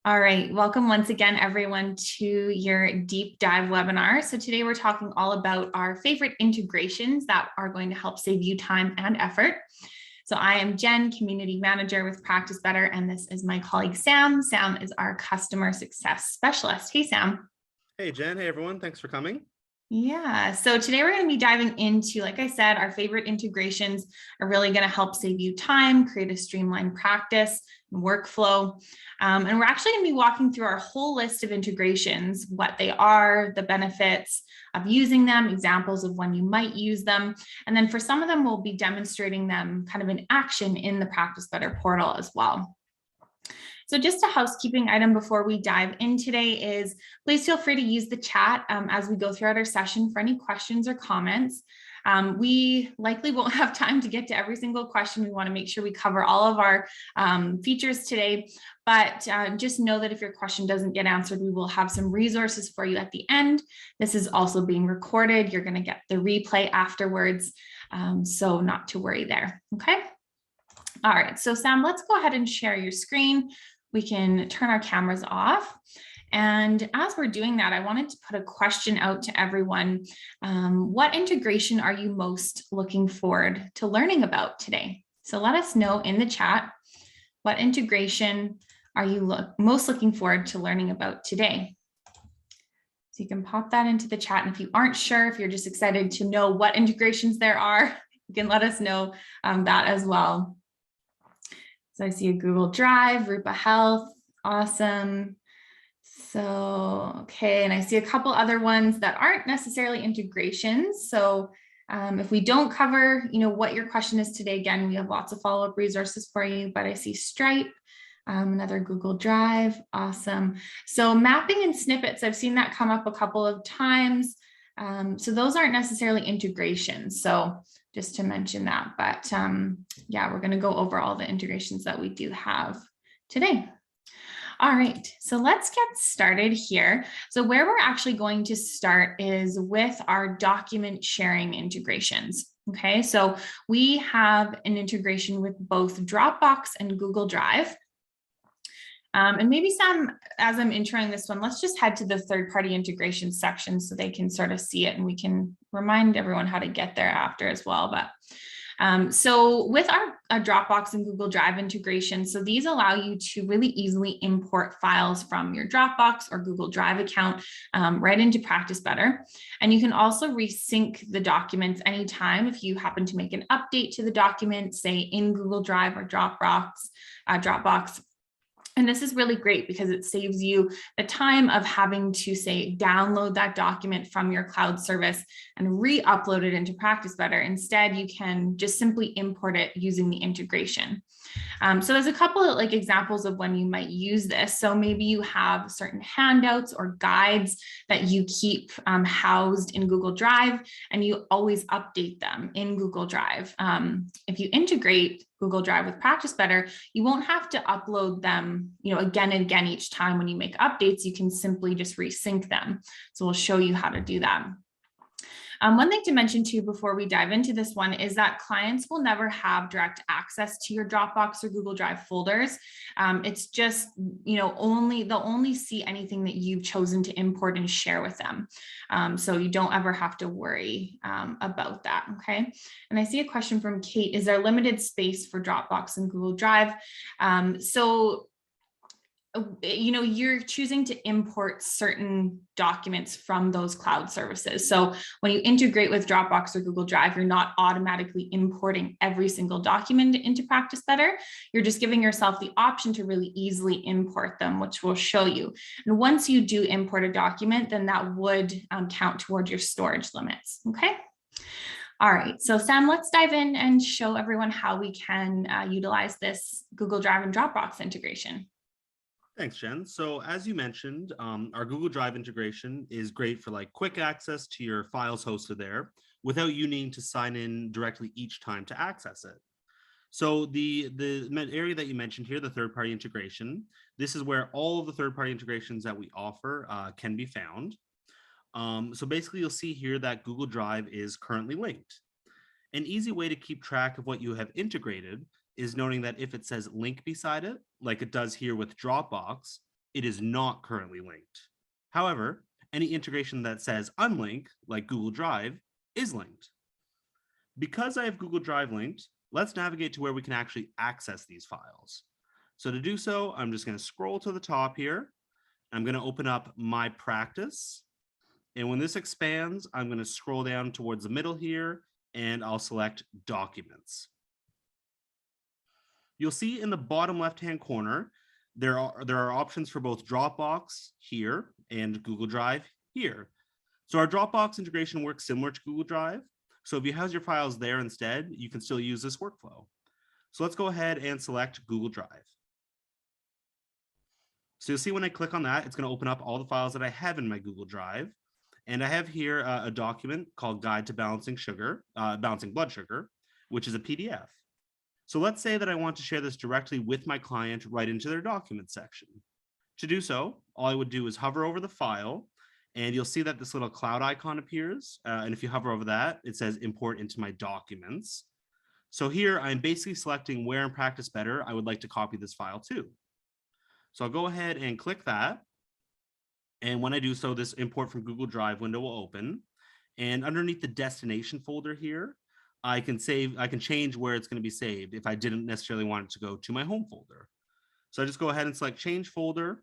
All right, welcome once again, everyone, to your deep dive webinar. So today we're talking all about our favorite integrations that are going to help save you time and effort. So I am Jen, Community Manager with Practice Better, and this is my colleague, Sam. Sam is our Customer Success Specialist. Hey, Sam. Hey, Jen. Hey, everyone. Thanks for coming. Yeah, so today we're going to be diving into, like I said, our favorite integrations are really going to help save you time, create a streamlined practice and workflow. And we're actually going to be walking through our whole list of integrations, what they are, the benefits of using them, examples of when you might use them. And then for some of them, we'll be demonstrating them kind of in action in the Practice Better portal as well. So just a housekeeping item before we dive in today is please feel free to use the chat as we go throughout our session for any questions or comments. We likely won't have time to get to every single question. We want to make sure we cover all of our features today, but just know that if your question doesn't get answered, we will have some resources for you at the end. This is also being recorded. You're going to get the replay afterwards, so not to worry there, okay? All right, so Sam, let's go ahead and share your screen. We can turn our cameras off. And as we're doing that, I wanted to put a question out to everyone. What integration are you most looking forward to learning about today? So let us know in the chat, what integration are you most looking forward to learning about today? So you can pop that into the chat. And if you aren't sure, if you're just excited to know what integrations there are, you can let us know that as well. So I see a Google Drive, Rupa Health, awesome. So, okay, and I see a couple other ones that aren't necessarily integrations. So if we don't cover, what your question is today, again, we have lots of follow-up resources for you, but I see Stripe, another Google Drive, awesome. So mapping and snippets, I've seen that come up a couple of times. So those aren't necessarily integrations. So just to mention that, but yeah, we're going to go over all the integrations that we do have today. All right, so let's get started here. So where we're actually going to start is with our document sharing integrations. Okay, so we have an integration with both Dropbox and Google Drive. And maybe Sam, as I'm introing this one, let's just head to the third-party integration section so they can sort of see it, and we can remind everyone how to get there after as well. But so with our Dropbox and Google Drive integration, so these allow you to really easily import files from your Dropbox or Google Drive account right into Practice Better. And you can also resync the documents anytime if you happen to make an update to the document, say in Google Drive or Dropbox. And this is really great because it saves you the time of having to, say, download that document from your cloud service and re-upload it into Practice Better. Instead, you can just simply import it using the integration. So there's a couple of examples of when you might use this. So maybe you have certain handouts or guides that you keep housed in Google Drive, and you always update them in Google Drive. If you integrate Google Drive with Practice Better, you won't have to upload them, again and again each time when you make updates. You can simply just resync them. So we'll show you how to do that. One thing to mention too before we dive into this one is that clients will never have direct access to your Dropbox or Google Drive folders. It's just, they'll only see anything that you've chosen to import and share with them. So you don't ever have to worry about that, okay? And I see a question from Kate, is there limited space for Dropbox and Google Drive? You're choosing to import certain documents from those cloud services. So when you integrate with Dropbox or Google Drive, you're not automatically importing every single document into Practice Better. You're just giving yourself the option to really easily import them, which we'll show you. And once you do import a document, then that would count towards your storage limits, okay? All right, so Sam, let's dive in and show everyone how we can utilize this Google Drive and Dropbox integration. Thanks, Jen. So as you mentioned, our Google Drive integration is great for quick access to your files hosted there without you needing to sign in directly each time to access it. So the area that you mentioned here, the third-party integration, this is where all of the third-party integrations that we offer can be found. So basically, you'll see here that Google Drive is currently linked. An easy way to keep track of what you have integrated is noting that if it says link beside it, like it does here with Dropbox, it is not currently linked. However, any integration that says unlink, like Google Drive, is linked. Because I have Google Drive linked, let's navigate to where we can actually access these files. So to do so, I'm just going to scroll to the top here. I'm going to open up My Practice. And when this expands, I'm going to scroll down towards the middle here, and I'll select Documents. You'll see in the bottom left-hand corner, there are options for both Dropbox here and Google Drive here. So our Dropbox integration works similar to Google Drive. So if you house your files there instead, you can still use this workflow. So let's go ahead and select Google Drive. So you'll see when I click on that, it's going to open up all the files that I have in my Google Drive. And I have here a document called Guide to Balancing Blood Sugar, which is a PDF. So let's say that I want to share this directly with my client right into their document section. To do so, all I would do is hover over the file, and you'll see that this little cloud icon appears. And if you hover over that, it says import into my documents. So here I'm basically selecting where in Practice Better I would like to copy this file to. So I'll go ahead and click that. And when I do so, this import from Google Drive window will open. And underneath the destination folder here, I can change where it's going to be saved if I didn't necessarily want it to go to my home folder. So I just go ahead and select change folder.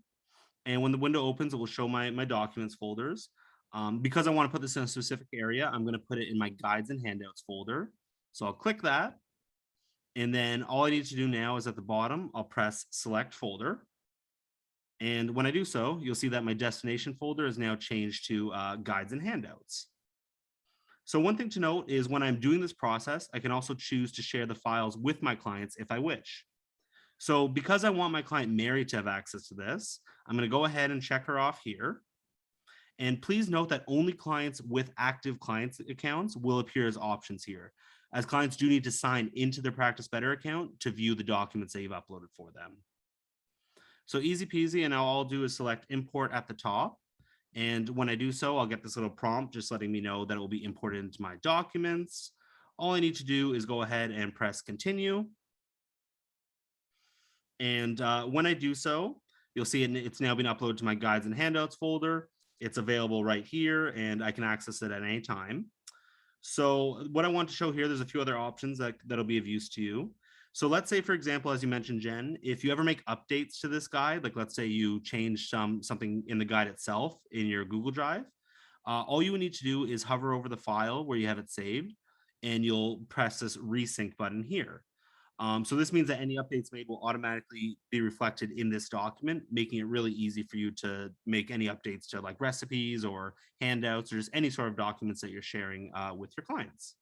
And when the window opens, it will show my documents folders. Because I want to put this in a specific area, I'm going to put it in my guides and handouts folder. So I'll click that. And then all I need to do now is at the bottom, I'll press select folder. And when I do so, you'll see that my destination folder is now changed to guides and handouts. So one thing to note is when I'm doing this process, I can also choose to share the files with my clients if I wish. So because I want my client Mary to have access to this, I'm going to go ahead and check her off here. And please note that only clients with active clients accounts will appear as options here, as clients do need to sign into their Practice Better account to view the documents that you've uploaded for them. So easy peasy, and now all I'll do is select import at the top. And when I do so, I'll get this little prompt just letting me know that it will be imported into my documents. All I need to do is go ahead and press continue. And when I do so, you'll see it's now been uploaded to my guides and handouts folder. It's available right here, and I can access it at any time. So what I want to show here, there's a few other options that'll be of use to you. So let's say, for example, as you mentioned, Jen, if you ever make updates to this guide, like let's say you change something in the guide itself in your Google Drive, all you would need to do is hover over the file where you have it saved, and you'll press this resync button here. So this means that any updates made will automatically be reflected in this document, making it really easy for you to make any updates to like recipes or handouts or just any sort of documents that you're sharing with your clients.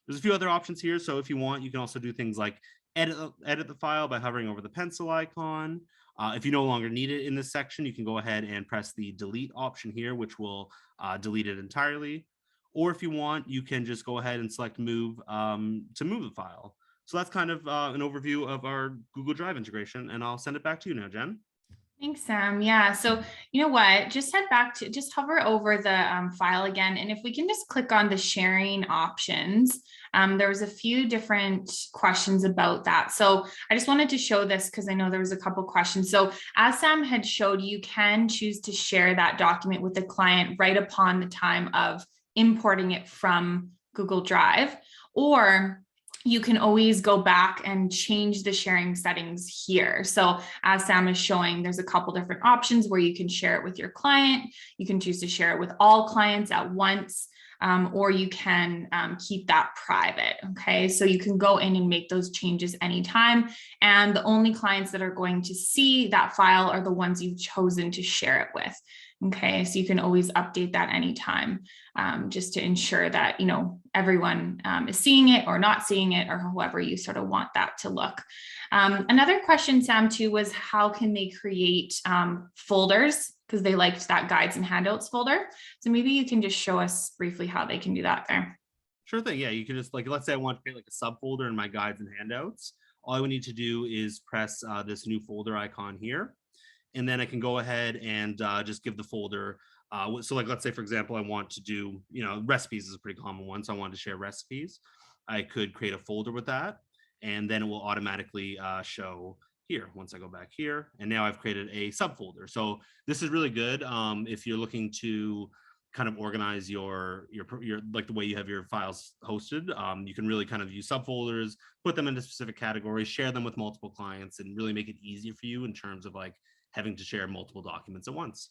There's a few other options here. So if you want, you can also do things like edit the file by hovering over the pencil icon. If you no longer need it in this section, you can go ahead and press the delete option here, which will delete it entirely. Or if you want, you can just go ahead and select move to move the file. So that's kind of an overview of our Google Drive integration, and I'll send it back to you now, Jen. Thanks, Sam. Yeah. So you know what, just hover over the file again. And if we can just click on the sharing options, there was a few different questions about that. So I just wanted to show this because I know there was a couple questions. So as Sam had showed, you can choose to share that document with the client right upon the time of importing it from Google Drive, or you can always go back and change the sharing settings here. So as Sam is showing, there's a couple different options where you can share it with your client. You can choose to share it with all clients at once, or you can keep that private. Okay, so you can go in and make those changes anytime. And the only clients that are going to see that file are the ones you've chosen to share it with. Okay, so you can always update that anytime, just to ensure that, you know, everyone is seeing it or not seeing it, or however you sort of want that to look. Another question, Sam, too, was how can they create folders, because they liked that guides and handouts folder. So maybe you can just show us briefly how they can do that there. Sure thing. Yeah, you can just let's say I want to create like a subfolder in my guides and handouts. All I would need to do is press this new folder icon here. And then I can go ahead and just give the folder. So like, let's say, for example, I want to do, recipes is a pretty common one. So I wanted to share recipes. I could create a folder with that, and then it will automatically show here. Once I go back here, and now I've created a subfolder. So this is really good if you're looking to kind of organize your like the way you have your files hosted. You can really kind of use subfolders, put them into specific categories, share them with multiple clients, and really make it easier for you in terms of like having to share multiple documents at once.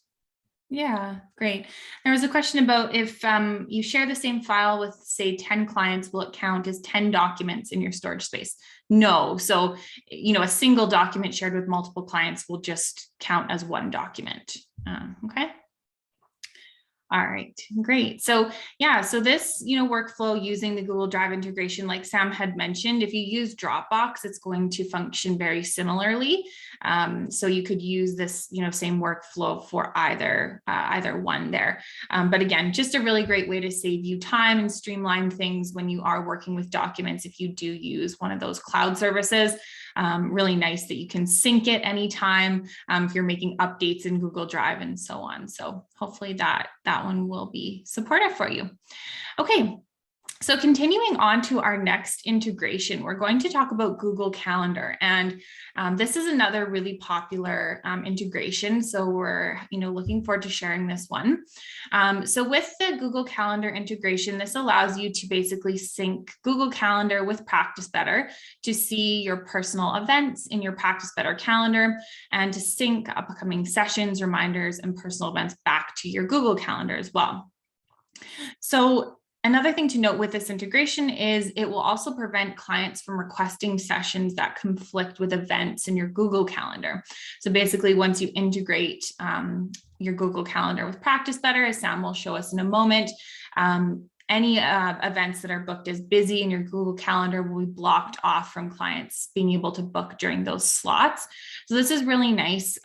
Yeah, great. There was a question about if you share the same file with, say, 10 clients, will it count as 10 documents in your storage space? No. So, a single document shared with multiple clients will just count as one document. Okay. All right, great. So yeah, so this, workflow using the Google Drive integration, like Sam had mentioned, if you use Dropbox, it's going to function very similarly. So you could use this, same workflow for either one there. But again, just a really great way to save you time and streamline things when you are working with documents. If you do use one of those cloud services, really nice that you can sync it anytime if you're making updates in Google Drive and so on. So hopefully that one will be supportive for you. Okay. So continuing on to our next integration, we're going to talk about Google Calendar. And this is another really popular integration. So we're looking forward to sharing this one. So with the Google Calendar integration, this allows you to basically sync Google Calendar with Practice Better to see your personal events in your Practice Better calendar and to sync upcoming sessions, reminders, and personal events back to your Google Calendar as well. So another thing to note with this integration is it will also prevent clients from requesting sessions that conflict with events in your Google Calendar. So basically, once you integrate your Google Calendar with Practice Better, as Sam will show us in a moment, any events that are booked as busy in your Google Calendar will be blocked off from clients being able to book during those slots. So this is really nice.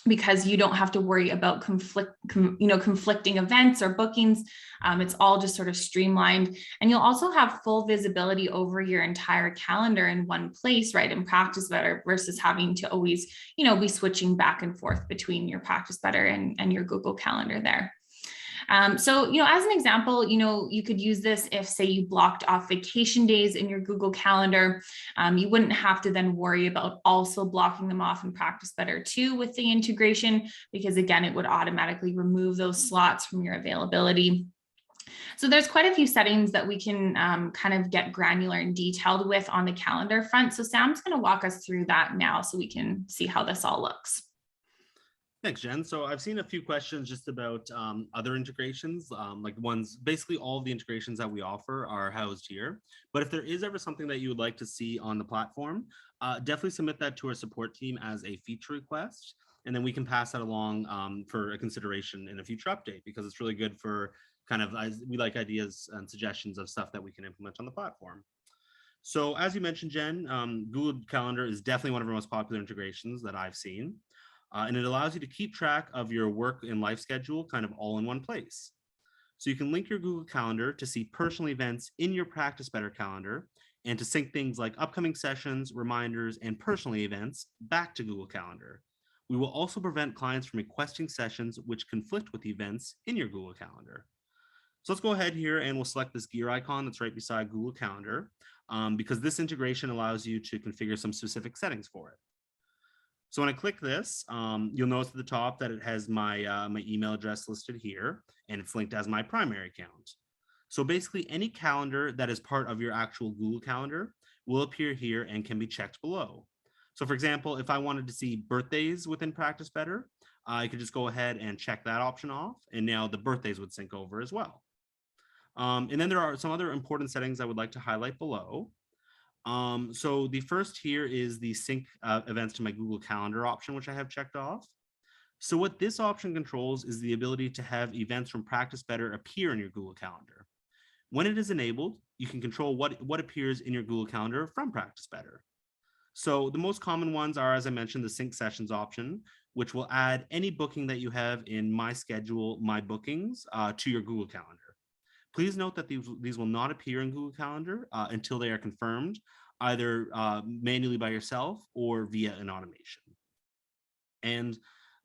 Because you don't have to worry about conflicting events or bookings. It's all just sort of streamlined. And you'll also have full visibility over your entire calendar in one place, right? In Practice Better versus having to always, be switching back and forth between your Practice Better and your Google Calendar there. So, as an example, you could use this if, say, you blocked off vacation days in your Google Calendar. You wouldn't have to then worry about also blocking them off in Practice Better too with the integration, because again, it would automatically remove those slots from your availability. So there's quite a few settings that we can kind of get granular and detailed with on the calendar front. So Sam's going to walk us through that now so we can see how this all looks. Thanks, Jen. So I've seen a few questions just about other integrations, like ones, basically all of the integrations that we offer are housed here. But if there is ever something that you would like to see on the platform, definitely submit that to our support team as a feature request. And then we can pass that along for a consideration in a future update, because it's really good for kind of, we like ideas and suggestions of stuff that we can implement on the platform. So as you mentioned, Jen, Google Calendar is definitely one of our most popular integrations that I've seen. And it allows you to keep track of your work and life schedule kind of all in one place. So you can link your Google Calendar to see personal events in your Practice Better calendar and to sync things like upcoming sessions, reminders, and personal events back to Google Calendar. We will also prevent clients from requesting sessions which conflict with events in your Google Calendar. So let's go ahead here and we'll select this gear icon that's right beside Google Calendar, because this integration allows you to configure some specific settings for it. So when I click this, you'll notice at the top that it has my email address listed here, and it's linked as my primary account. So basically any calendar that is part of your actual Google Calendar will appear here and can be checked below. So for example, if I wanted to see birthdays within Practice Better, I could just go ahead and check that option off, and now the birthdays would sync over as well. And then there are some other important settings I would like to highlight below. So the first here is the sync events to my Google Calendar option, which I have checked off. So what this option controls is the ability to have events from Practice Better appear in your Google Calendar. When it is enabled, you can control what appears in your Google Calendar from Practice Better. So the most common ones are, as I mentioned, the sync sessions option, which will add any booking that you have in My Schedule, My Bookings to your Google Calendar. Please note that these will not appear in Google Calendar until they are confirmed, either manually by yourself or via an automation. And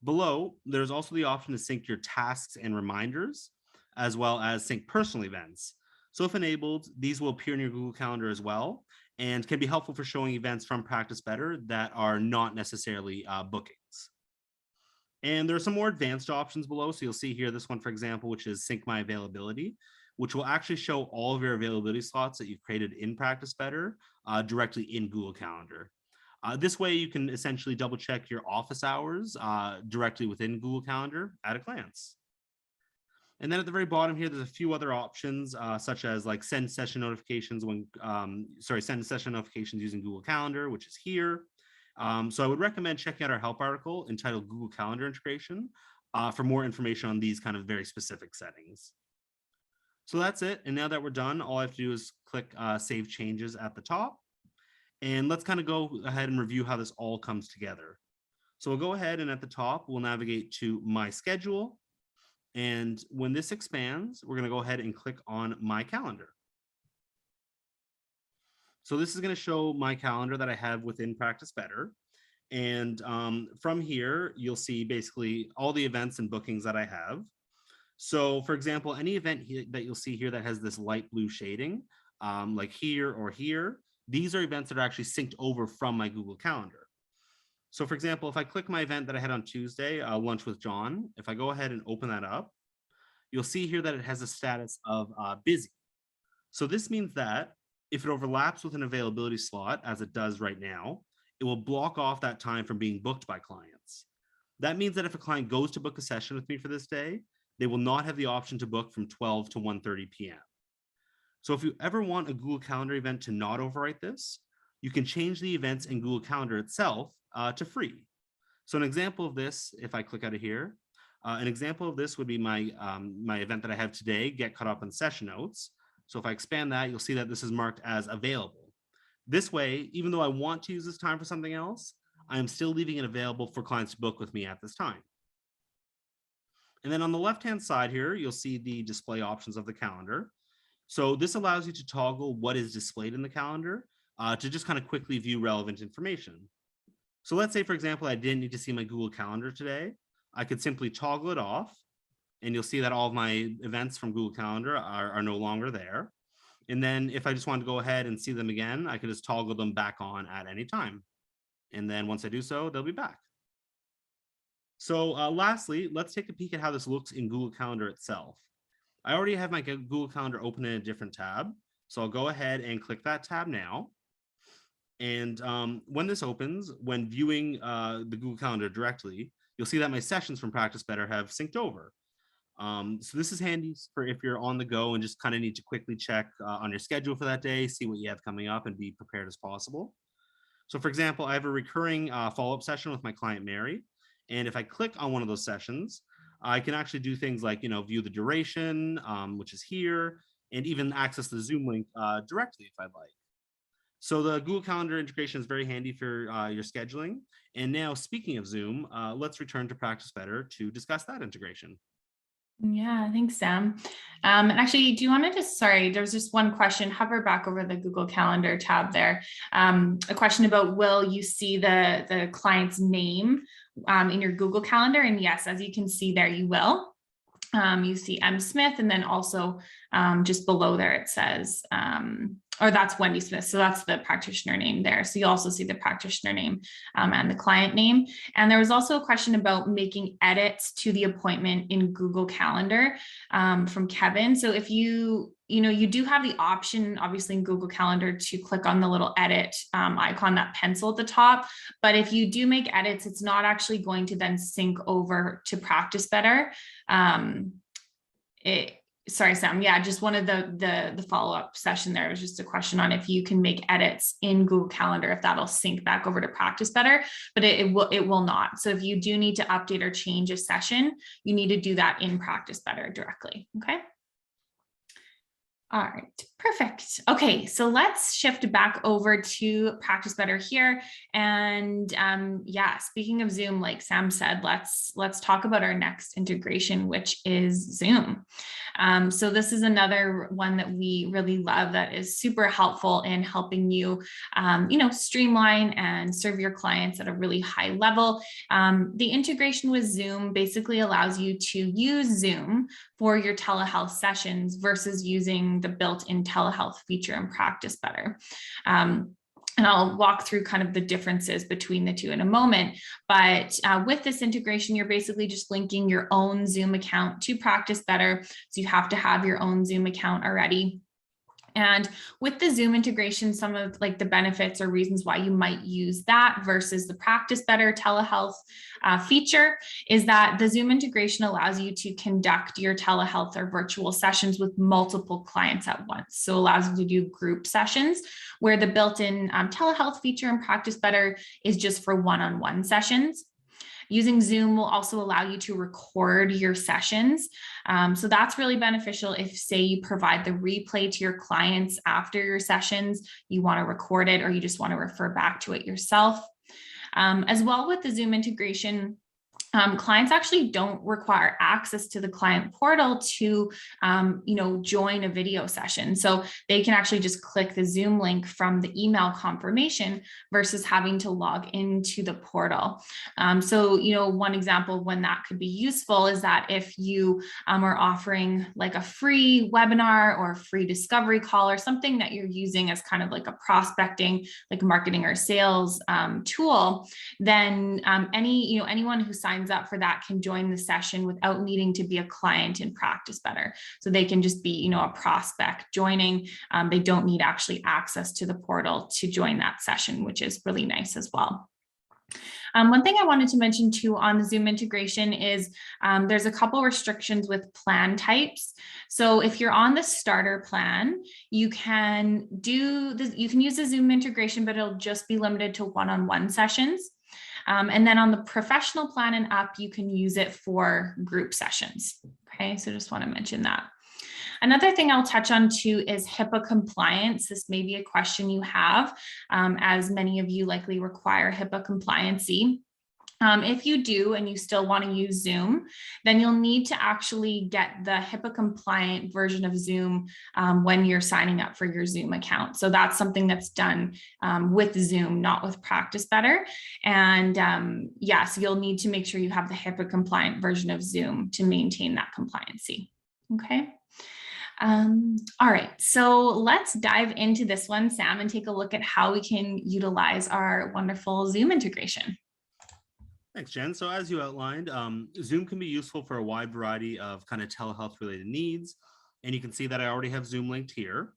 below, there's also the option to sync your tasks and reminders, as well as sync personal events. So if enabled, these will appear in your Google Calendar as well. and can be helpful for showing events from Practice Better that are not necessarily bookings. And there are some more advanced options below. So you'll see here this one, for example, which is Sync My Availability, which will actually show all of your availability slots that you've created in Practice Better directly in Google Calendar. This way you can essentially double check your office hours directly within Google Calendar at a glance. And then at the very bottom here, there's a few other options, such as like send session notifications send session notifications using Google Calendar, which is here. So I would recommend checking out our help article entitled Google Calendar Integration for more information on these kind of very specific settings. So that's it. And now that we're done, all I have to do is click Save Changes at the top. And let's kind of go ahead and review how this all comes together. So we'll go ahead and at the top, we'll navigate to My Schedule. And when this expands, we're going to go ahead and click on My Calendar. So this is going to show my calendar that I have within Practice Better. And from here, you'll see basically all the events and bookings that I have. So for example, any event that you'll see here that has this light blue shading, like here or here, these are events that are actually synced over from my Google Calendar. So for example, if I click my event that I had on Tuesday, Lunch with John, if I go ahead and open that up, you'll see here that it has a status of busy. So this means that if it overlaps with an availability slot, as it does right now, it will block off that time from being booked by clients. That means that if a client goes to book a session with me for this day, they will not have the option to book from 12 to 1:30 p.m. So if you ever want a Google Calendar event to not overwrite this, you can change the events in Google Calendar itself to free. So an example of this, if I click out of here, an example of this would be my event that I have today, Get Caught Up on Session Notes. So if I expand that, you'll see that this is marked as available. This way, even though I want to use this time for something else, I am still leaving it available for clients to book with me at this time. And then on the left-hand side here, you'll see the display options of the calendar. So this allows you to toggle what is displayed in the calendar to just kind of quickly view relevant information. So let's say, for example, I didn't need to see my Google Calendar today. I could simply toggle it off, and you'll see that all of my events from Google Calendar are no longer there. And then if I just wanted to go ahead and see them again, I could just toggle them back on at any time. And then once I do so, they'll be back. So lastly, let's take a peek at how this looks in Google Calendar itself. I already have my Google Calendar open in a different tab. So I'll go ahead and click that tab now. And when this opens, when viewing the Google Calendar directly, you'll see that my sessions from Practice Better have synced over. So this is handy for if you're on the go and just kind of need to quickly check on your schedule for that day, see what you have coming up and be prepared as possible. So for example, I have a recurring follow-up session with my client, Mary. And if I click on one of those sessions, I can actually do things like, view the duration, which is here, and even access the Zoom link directly if I'd like. So the Google Calendar integration is very handy for your scheduling. And now speaking of Zoom, let's return to Practice Better to discuss that integration. Yeah, thanks, Sam. And actually, do you want to there's just one question, hover back over the Google Calendar tab there. A question about, will you see the client's name in your Google Calendar? And yes, as you can see there, you will. You see M. Smith, and then also just below there, it says, or that's Wendy Smith. So that's the practitioner name there. So you also see the practitioner name and the client name. And there was also a question about making edits to the appointment in Google Calendar from Kevin. So if you do have the option, obviously in Google Calendar, to click on the little edit icon, that pencil at the top. But if you do make edits, it's not actually going to then sync over to Practice Better. Sorry, Sam. Yeah, just one of the follow-up session there was just a question on if you can make edits in Google Calendar, if that'll sync back over to Practice Better, but it will not. So if you do need to update or change a session, you need to do that in Practice Better directly. Okay. All right, perfect. Okay, so let's shift back over to Practice Better here. And yeah, speaking of Zoom, like Sam said, let's talk about our next integration, which is Zoom. So this is another one that we really love that is super helpful in helping you, streamline and serve your clients at a really high level. The integration with Zoom basically allows you to use Zoom for your telehealth sessions versus using the built-in telehealth feature in Practice Better. And I'll walk through kind of the differences between the two in a moment. But with this integration, you're basically just linking your own Zoom account to Practice Better. So you have to have your own Zoom account already. And with the Zoom integration, some of like the benefits or reasons why you might use that versus the Practice Better telehealth feature is that the Zoom integration allows you to conduct your telehealth or virtual sessions with multiple clients at once. So it allows you to do group sessions, where the built-in telehealth feature in Practice Better is just for one-on-one sessions. Using Zoom will also allow you to record your sessions. So that's really beneficial if, say, you provide the replay to your clients after your sessions, you want to record it, or you just want to refer back to it yourself. As well, with the Zoom integration, clients actually don't require access to the client portal to, join a video session. So they can actually just click the Zoom link from the email confirmation versus having to log into the portal. One example of when that could be useful is that if you are offering like a free webinar or a free discovery call or something that you're using as kind of like a prospecting, like marketing or sales tool, then anyone who signs up for that can join the session without needing to be a client in Practice Better. So they can just be, a prospect joining. They don't need actually access to the portal to join that session, which is really nice as well. One thing I wanted to mention too on the Zoom integration is there's a couple restrictions with plan types. So if you're on the starter plan, you can use the Zoom integration, but it'll just be limited to one-on-one sessions. And then on the professional plan and up, you can use it for group sessions. Okay, so just want to mention that. Another thing I'll touch on too is HIPAA compliance. This may be a question you have, as many of you likely require HIPAA compliancy. If you do and you still want to use Zoom, then you'll need to actually get the HIPAA compliant version of Zoom when you're signing up for your Zoom account. So that's something that's done with Zoom, not with Practice Better. And so you'll need to make sure you have the HIPAA compliant version of Zoom to maintain that compliancy. Okay. All right, so let's dive into this one, Sam, and take a look at how we can utilize our wonderful Zoom integration. Thanks, Jen. So as you outlined, Zoom can be useful for a wide variety of kind of telehealth related needs. And you can see that I already have Zoom linked here.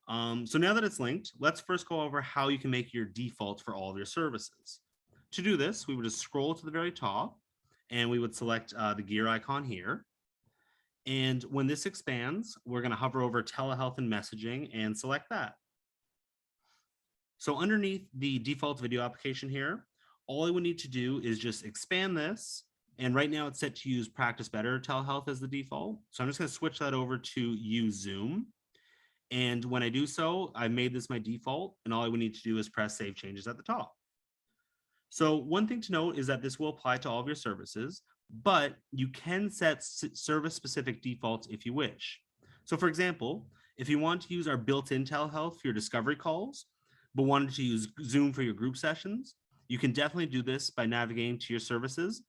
So now that it's linked, let's first go over how you can make your default for all of your services. To do this, we would just scroll to the very top and we would select the gear icon here. And when this expands, we're going to hover over telehealth and messaging and select that. So underneath the default video application here, all I would need to do is just expand this. And right now it's set to use Practice Better telehealth as the default. So I'm just going to switch that over to use Zoom. And when I do so, I've made this my default. And all I would need to do is press Save Changes at the top. So one thing to note is that this will apply to all of your services, but you can set service-specific defaults if you wish. So for example, if you want to use our built-in telehealth for your discovery calls, but wanted to use Zoom for your group sessions, you can definitely do this by navigating to your services,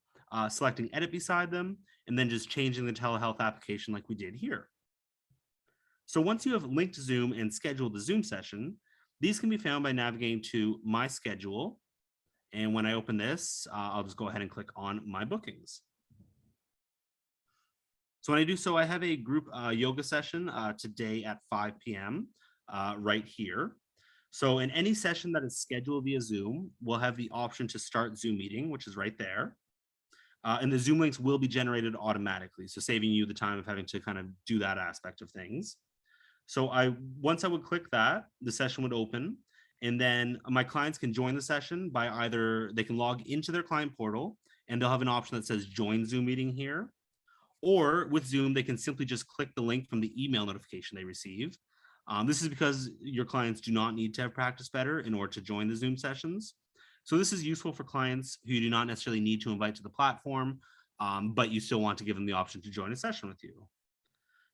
selecting Edit beside them, and then just changing the telehealth application like we did here. So once you have linked Zoom and scheduled the Zoom session, these can be found by navigating to My Schedule. And when I open this, I'll just go ahead and click on My Bookings. So when I do so, I have a group yoga session today at 5 p.m. Right here. So in any session that is scheduled via Zoom, we'll have the option to start Zoom meeting, which is right there. And the Zoom links will be generated automatically, so saving you the time of having to kind of do that aspect of things. So once I would click that, the session would open, and then my clients can join the session by either they can log into their client portal, and they'll have an option that says Join Zoom meeting here. Or with Zoom, they can simply just click the link from the email notification they receive. This is because your clients do not need to have Practice Better in order to join the Zoom sessions. So this is useful for clients who do not necessarily need to invite to the platform, but you still want to give them the option to join a session with you.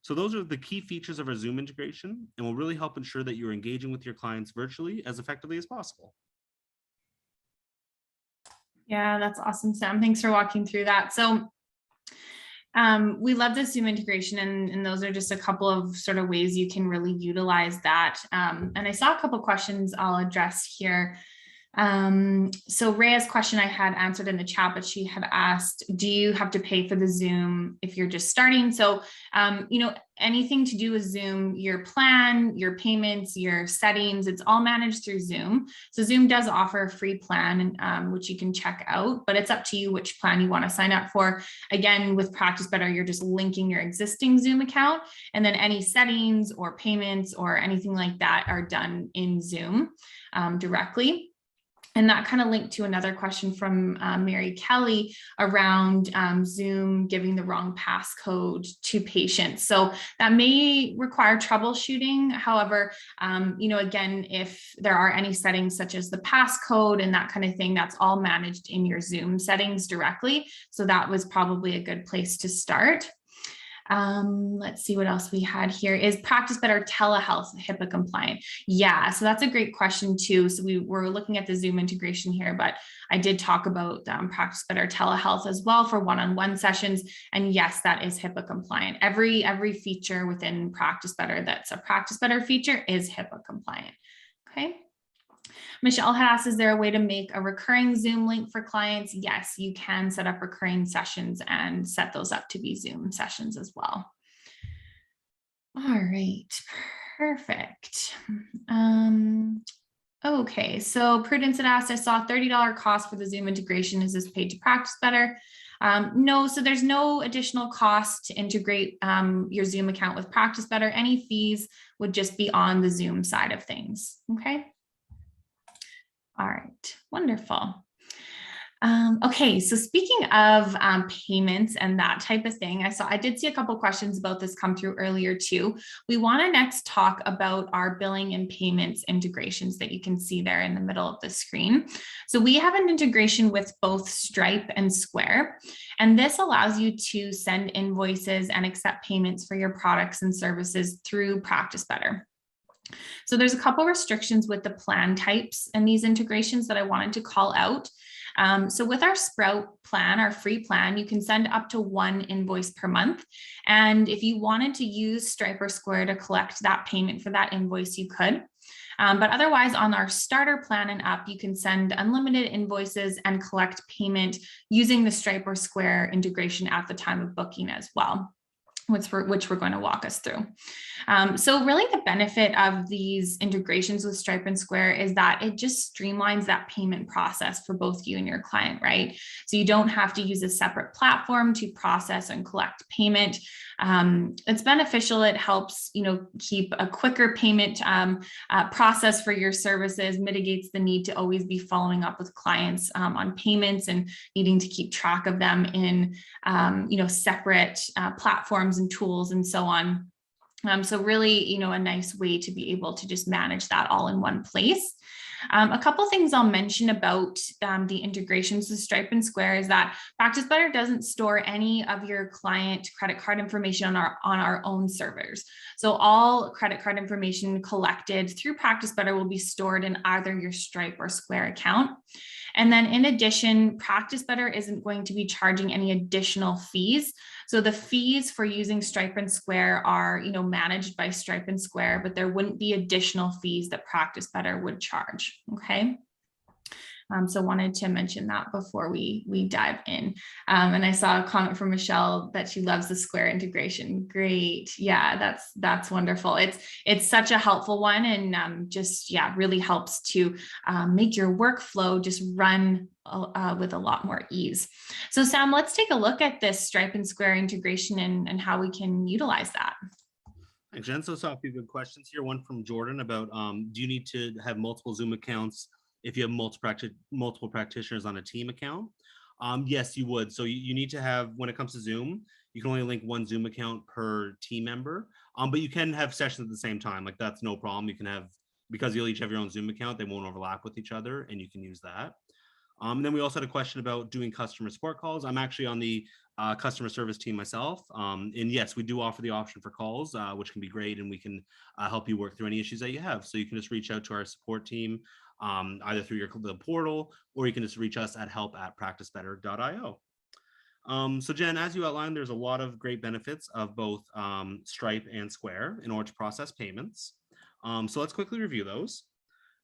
So those are the key features of our Zoom integration and will really help ensure that you're engaging with your clients virtually as effectively as possible. Yeah, that's awesome, Sam. Thanks for walking through that. So We love the Zoom integration, and those are just a couple of sort of ways you can really utilize that. And I saw a couple questions I'll address here. So Rhea's question I had answered in the chat, but she had asked, do you have to pay for the Zoom if you're just starting? So, anything to do with Zoom, your plan, your payments, your settings, it's all managed through Zoom. So Zoom does offer a free plan, which you can check out, but it's up to you which plan you want to sign up for. Again, with Practice Better, you're just linking your existing Zoom account, and then any settings or payments or anything like that are done in Zoom directly. And that kind of linked to another question from Mary Kelly around Zoom giving the wrong passcode to patients. So that may require troubleshooting. However, again, if there are any settings such as the passcode and that kind of thing, that's all managed in your Zoom settings directly. So that was probably a good place to start. Let's see what else we had here. Is Practice Better telehealth HIPAA compliant? Yeah, so that's a great question too. So we were looking at the Zoom integration here, but I did talk about Practice Better telehealth as well for one-on-one sessions. And yes, that is HIPAA compliant. Every feature within Practice Better that's a Practice Better feature is HIPAA compliant. Okay. Michelle had asked, is there a way to make a recurring Zoom link for clients? Yes, you can set up recurring sessions and set those up to be Zoom sessions as well. All right, perfect. Okay, so Prudence had asked, I saw $30 cost for the Zoom integration. Is this paid to Practice Better? No, so there's no additional cost to integrate your Zoom account with Practice Better. Any fees would just be on the Zoom side of things, okay? All right, wonderful. Okay, so speaking of payments and that type of thing, I did see a couple questions about this come through earlier too. We want to next talk about our billing and payments integrations that you can see there in the middle of the screen. So we have an integration with both Stripe and Square, and this allows you to send invoices and accept payments for your products and services through Practice Better. So there's a couple restrictions with the plan types and these integrations that I wanted to call out. So with our Sprout plan, our free plan, you can send up to 1 invoice per month. And if you wanted to use Stripe or Square to collect that payment for that invoice, you could. But otherwise, on our starter plan and up, you can send unlimited invoices and collect payment using the Stripe or Square integration at the time of booking as well, which we're going to walk us through. So really the benefit of these integrations with Stripe and Square is that it just streamlines that payment process for both you and your client, right? So you don't have to use a separate platform to process and collect payment. It's beneficial. It helps, keep a quicker payment process for your services, mitigates the need to always be following up with clients on payments and needing to keep track of them in, separate platforms and tools and so on. So really, a nice way to be able to just manage that all in one place. A couple things I'll mention about the integrations with Stripe and Square is that Practice Better doesn't store any of your client credit card information on our own servers. So all credit card information collected through Practice Better will be stored in either your Stripe or Square account. And then in addition, Practice Better isn't going to be charging any additional fees. So the fees for using Stripe and Square are, managed by Stripe and Square, but there wouldn't be additional fees that Practice Better would charge, okay? So wanted to mention that before we dive in. And I saw a comment from Michelle that she loves the Square integration. Great, yeah, that's wonderful. It's such a helpful one, and really helps to make your workflow just run with a lot more ease. So Sam, let's take a look at this Stripe and Square integration and how we can utilize that. Thanks, Jen. So I saw a few good questions here. One from Jordan about, do you need to have multiple Zoom accounts if you have multiple practitioners on a team account? Yes, you would. So you need to have, when it comes to Zoom, you can only link 1 Zoom account per team member, but you can have sessions at the same time. Like, that's no problem. You can have, because you'll each have your own Zoom account, they won't overlap with each other, and you can use that. And then we also had a question about doing customer support calls. I'm actually on the customer service team myself. And yes, we do offer the option for calls, which can be great. And we can help you work through any issues that you have. So you can just reach out to our support team, either through the portal, or you can just reach us at help@practicebetter.io. So Jen, as you outlined, there's a lot of great benefits of both Stripe and Square in order to process payments. So let's quickly review those.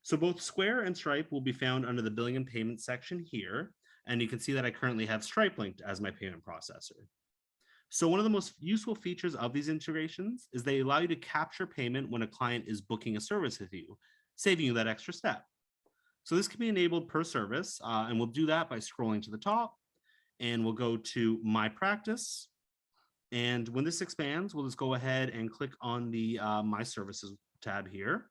So both Square and Stripe will be found under the billing and payment section here. And you can see that I currently have Stripe linked as my payment processor. So one of the most useful features of these integrations is they allow you to capture payment when a client is booking a service with you, saving you that extra step. So this can be enabled per service, and we'll do that by scrolling to the top, and we'll go to My Practice. And when this expands, we'll just go ahead and click on the My Services tab here.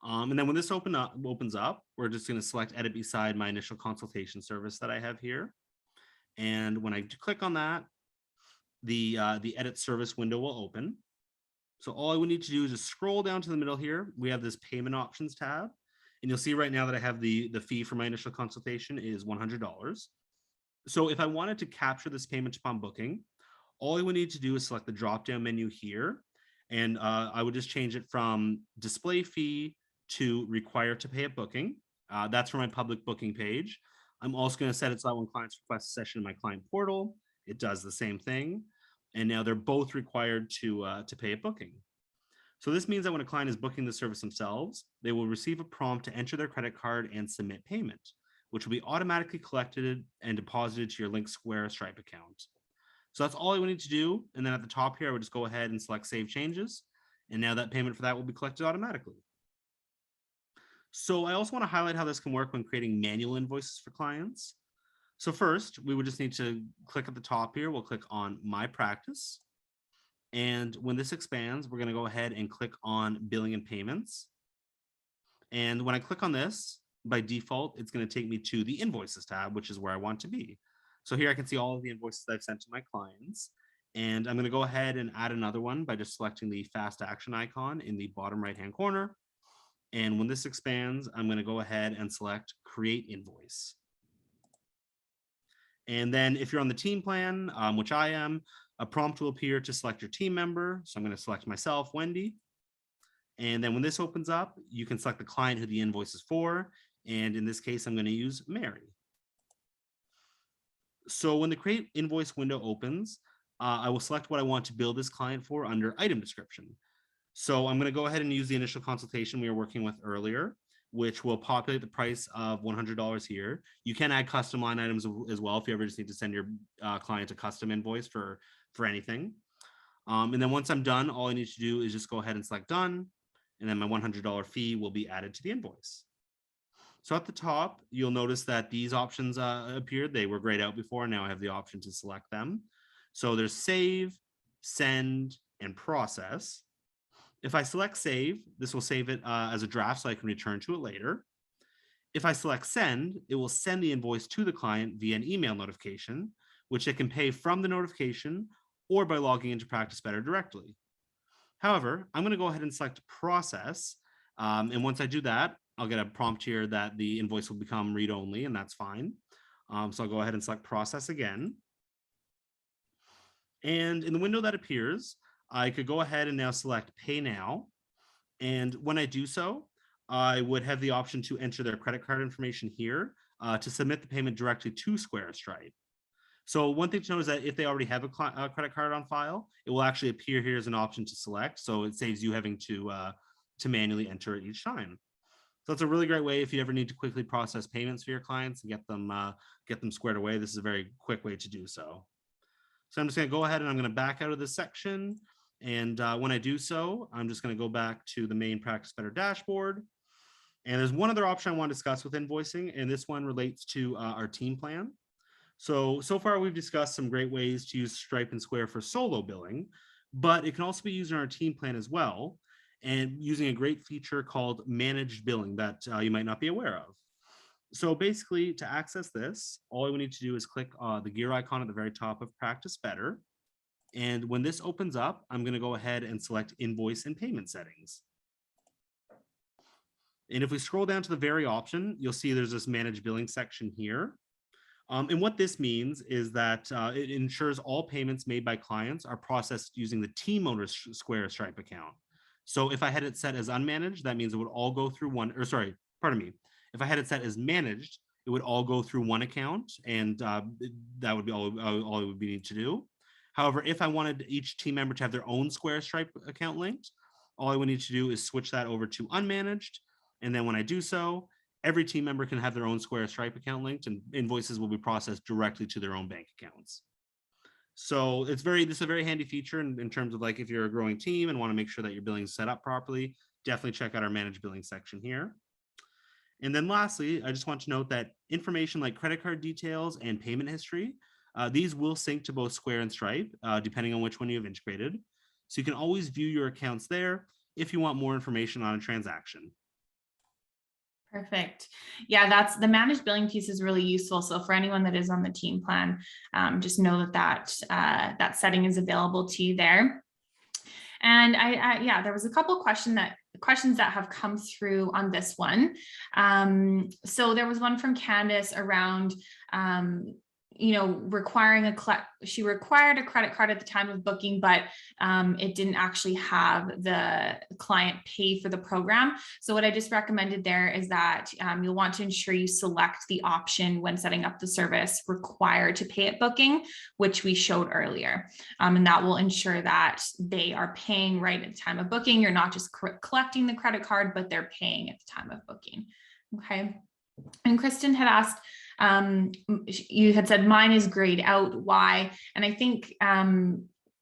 And then when this opens up, we're just going to select Edit beside my initial consultation service that I have here. And when I click on that, the Edit Service window will open. So all I would need to do is just scroll down to the middle here. We have this Payment Options tab. And you'll see right now that I have the fee for my initial consultation is $100. So if I wanted to capture this payment upon booking, all I would need to do is select the drop-down menu here. And I would just change it from display fee to require to pay at booking. That's for my public booking page. I'm also going to set it so that when clients request a session in my client portal, it does the same thing. And now they're both required to pay at booking. So this means that when a client is booking the service themselves, they will receive a prompt to enter their credit card and submit payment, which will be automatically collected and deposited to your linked Square Stripe account. So that's all I would need to do. And then at the top here, I would just go ahead and select Save Changes. And now that payment for that will be collected automatically. So I also want to highlight how this can work when creating manual invoices for clients. So first, we would just need to click at the top here. We'll click on My Practice. And when this expands, we're going to go ahead and click on Billing and Payments. And when I click on this, by default, it's going to take me to the Invoices tab, which is where I want to be. So here I can see all of the invoices I've sent to my clients. And I'm going to go ahead and add another one by just selecting the Fast Action icon in the bottom right-hand corner. And when this expands, I'm going to go ahead and select Create Invoice. And then if you're on the team plan, which I am, a prompt will appear to select your team member. So I'm going to select myself, Wendy. And then when this opens up, you can select the client who the invoice is for. And in this case, I'm going to use Mary. So when the Create Invoice window opens, I will select what I want to bill this client for under Item Description. So I'm going to go ahead and use the initial consultation we were working with earlier, which will populate the price of $100 here. You can add custom line items as well if you ever just need to send your client a custom invoice for anything. And then once I'm done, all I need to do is just go ahead and select Done, and then my $100 fee will be added to the invoice. So at the top, you'll notice that these options appeared. They were grayed out before. Now I have the option to select them. So there's Save, Send, and Process. If I select Save, this will save it as a draft so I can return to it later. If I select Send, it will send the invoice to the client via an email notification, which they can pay from the notification or by logging into Practice Better directly. However, I'm going to go ahead and select Process. And once I do that, I'll get a prompt here that the invoice will become read-only, and that's fine. So I'll go ahead and select Process again. And in the window that appears, I could go ahead and now select Pay Now. And when I do so, I would have the option to enter their credit card information here to submit the payment directly to Square Stripe. So one thing to know is that if they already have a credit card on file, it will actually appear here as an option to select. So it saves you having to manually enter it each time. So it's a really great way if you ever need to quickly process payments for your clients and get them squared away. This is a very quick way to do so. So I'm just going to go ahead and I'm going to back out of this section. And when I do so, I'm just going to go back to the main Practice Better dashboard. And there's one other option I want to discuss with invoicing, and this one relates to our team plan. So far we've discussed some great ways to use Stripe and Square for solo billing, but it can also be used in our team plan as well, and using a great feature called managed billing that you might not be aware of. So basically, to access this, all we need to do is click the gear icon at the very top of Practice Better. And when this opens up, I'm going to go ahead and select Invoice and Payment Settings. And if we scroll down to the very option, you'll see there's this Manage Billing section here. And what this means is that it ensures all payments made by clients are processed using the team owner's Square Stripe account. So if I had it set as unmanaged, that means it would all go through one, or sorry, pardon me. If I had it set as managed, it would all go through one account, and that would be all it would be need to do. However, if I wanted each team member to have their own Square Stripe account linked, all I would need to do is switch that over to unmanaged. And then when I do so, every team member can have their own Square Stripe account linked, and invoices will be processed directly to their own bank accounts. So this is a very handy feature in terms of like if you're a growing team and want to make sure that your billing is set up properly, definitely check out our managed billing section here. And then lastly, I just want to note that information like credit card details and payment history, these will sync to both Square and Stripe, depending on which one you have integrated. So you can always view your accounts there if you want more information on a transaction. Perfect. Yeah, that's the managed billing piece is really useful. So for anyone that is on the team plan, just know that that setting is available to you there. And yeah, there was a couple questions that have come through on this one. So there was one from Candace around, she required a credit card at the time of booking, but it didn't actually have the client pay for the program. So what I just recommended there is that you'll want to ensure you select the option when setting up the service required to pay at booking, which we showed earlier. And that will ensure that they are paying right at the time of booking. You're not just collecting the credit card, but they're paying at the time of booking. Okay. And Kristen had asked, you had said mine is grayed out. Why? And I think,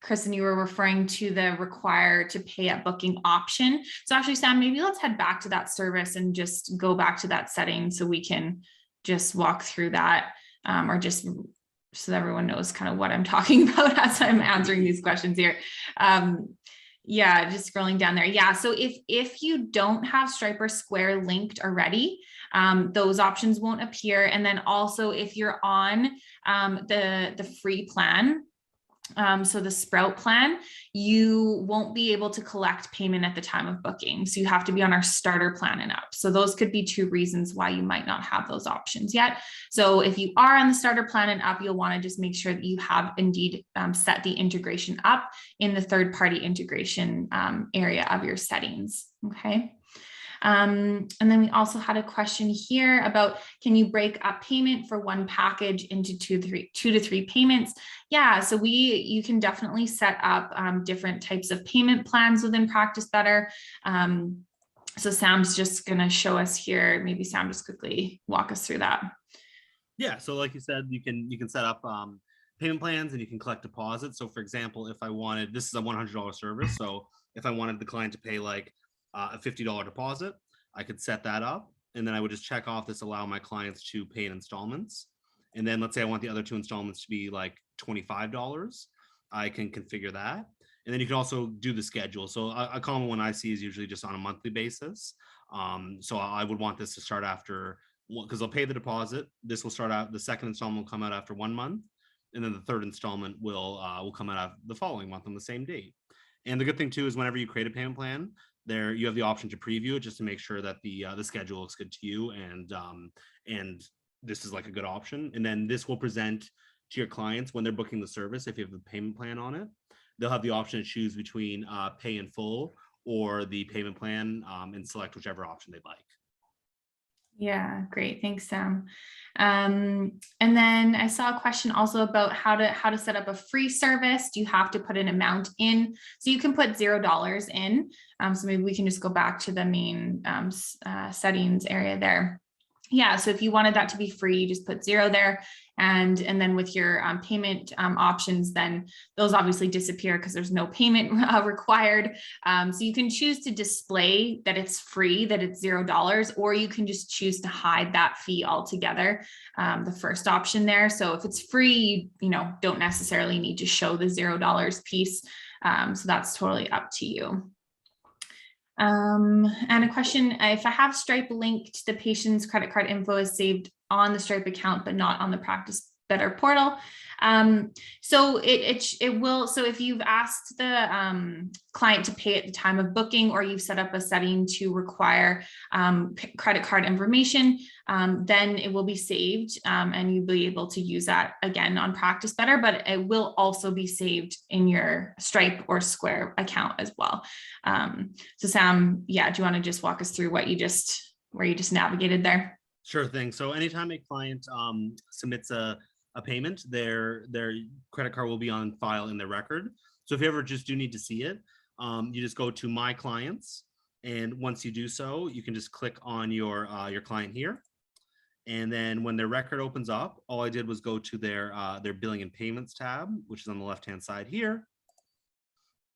Kristen, you were referring to the require to pay at booking option. So actually, Sam, maybe let's head back to that service and just go back to that setting so we can just walk through that, or just so that everyone knows kind of what I'm talking about as I'm answering these questions here. Yeah, just scrolling down there. Yeah, so if you don't have Stripe or Square linked already, those options won't appear. And then also if you're on the free plan, so the Sprout plan, you won't be able to collect payment at the time of booking. So you have to be on our starter plan and up. So those could be two reasons why you might not have those options yet. So if you are on the starter plan and up, you'll want to just make sure that you have indeed set the integration up in the third-party integration area of your settings. Okay. And then we also had a question here about, can you break up payment for one package into two to three payments? Yeah, so you can definitely set up different types of payment plans within Practice Better. So Sam's just going to show us here. Maybe Sam, just quickly walk us through that. Yeah, so like you said, you can set up payment plans and you can collect deposits. So for example, if I wanted, this is a $100 service. So if I wanted the client to pay like a $50 deposit, I could set that up, and then I would just check off this allow my clients to pay in installments. And then let's say I want the other two installments to be like $25. I can configure that. And then you can also do the schedule. So a common one I see is usually just on a monthly basis. So I would want this to start after, because I'll pay the deposit. This will start out, the second installment will come out after 1 month. And then the third installment will come out the following month on the same date. And the good thing too is whenever you create a payment plan, there you have the option to preview it just to make sure that the schedule looks good to you, and this is like a good option. And then this will present to your clients when they're booking the service. If you have a payment plan on it, they'll have the option to choose between pay in full or the payment plan, and select whichever option they'd like. Yeah, great. Thanks, Sam. And then I saw a question also about how to set up a free service. Do you have to put an amount in? So you can put $0 in. So maybe we can just go back to the main settings area there. Yeah, so if you wanted that to be free, you just put 0 there. And then with your payment options, then those obviously disappear because there's no payment required. So you can choose to display that it's free, that it's $0, or you can just choose to hide that fee altogether, the first option there. So if it's free, you don't necessarily need to show the $0 piece. So that's totally up to you. And a question, if I have Stripe linked, the patient's credit card info is saved on the Stripe account, but not on the Practice Better portal. So it will, so if you've asked the client to pay at the time of booking, or you've set up a setting to require credit card information, then it will be saved, and you'll be able to use that again on Practice Better, but it will also be saved in your Stripe or Square account as well. So Sam, yeah, do you want to just walk us through where you just navigated there? Sure thing. So anytime a client submits a payment, their credit card will be on file in their record. So if you ever just do need to see it, you just go to My Clients, and once you do so, you can just click on your client here. And then when their record opens up, all I did was go to their billing and payments tab, which is on the left-hand side here.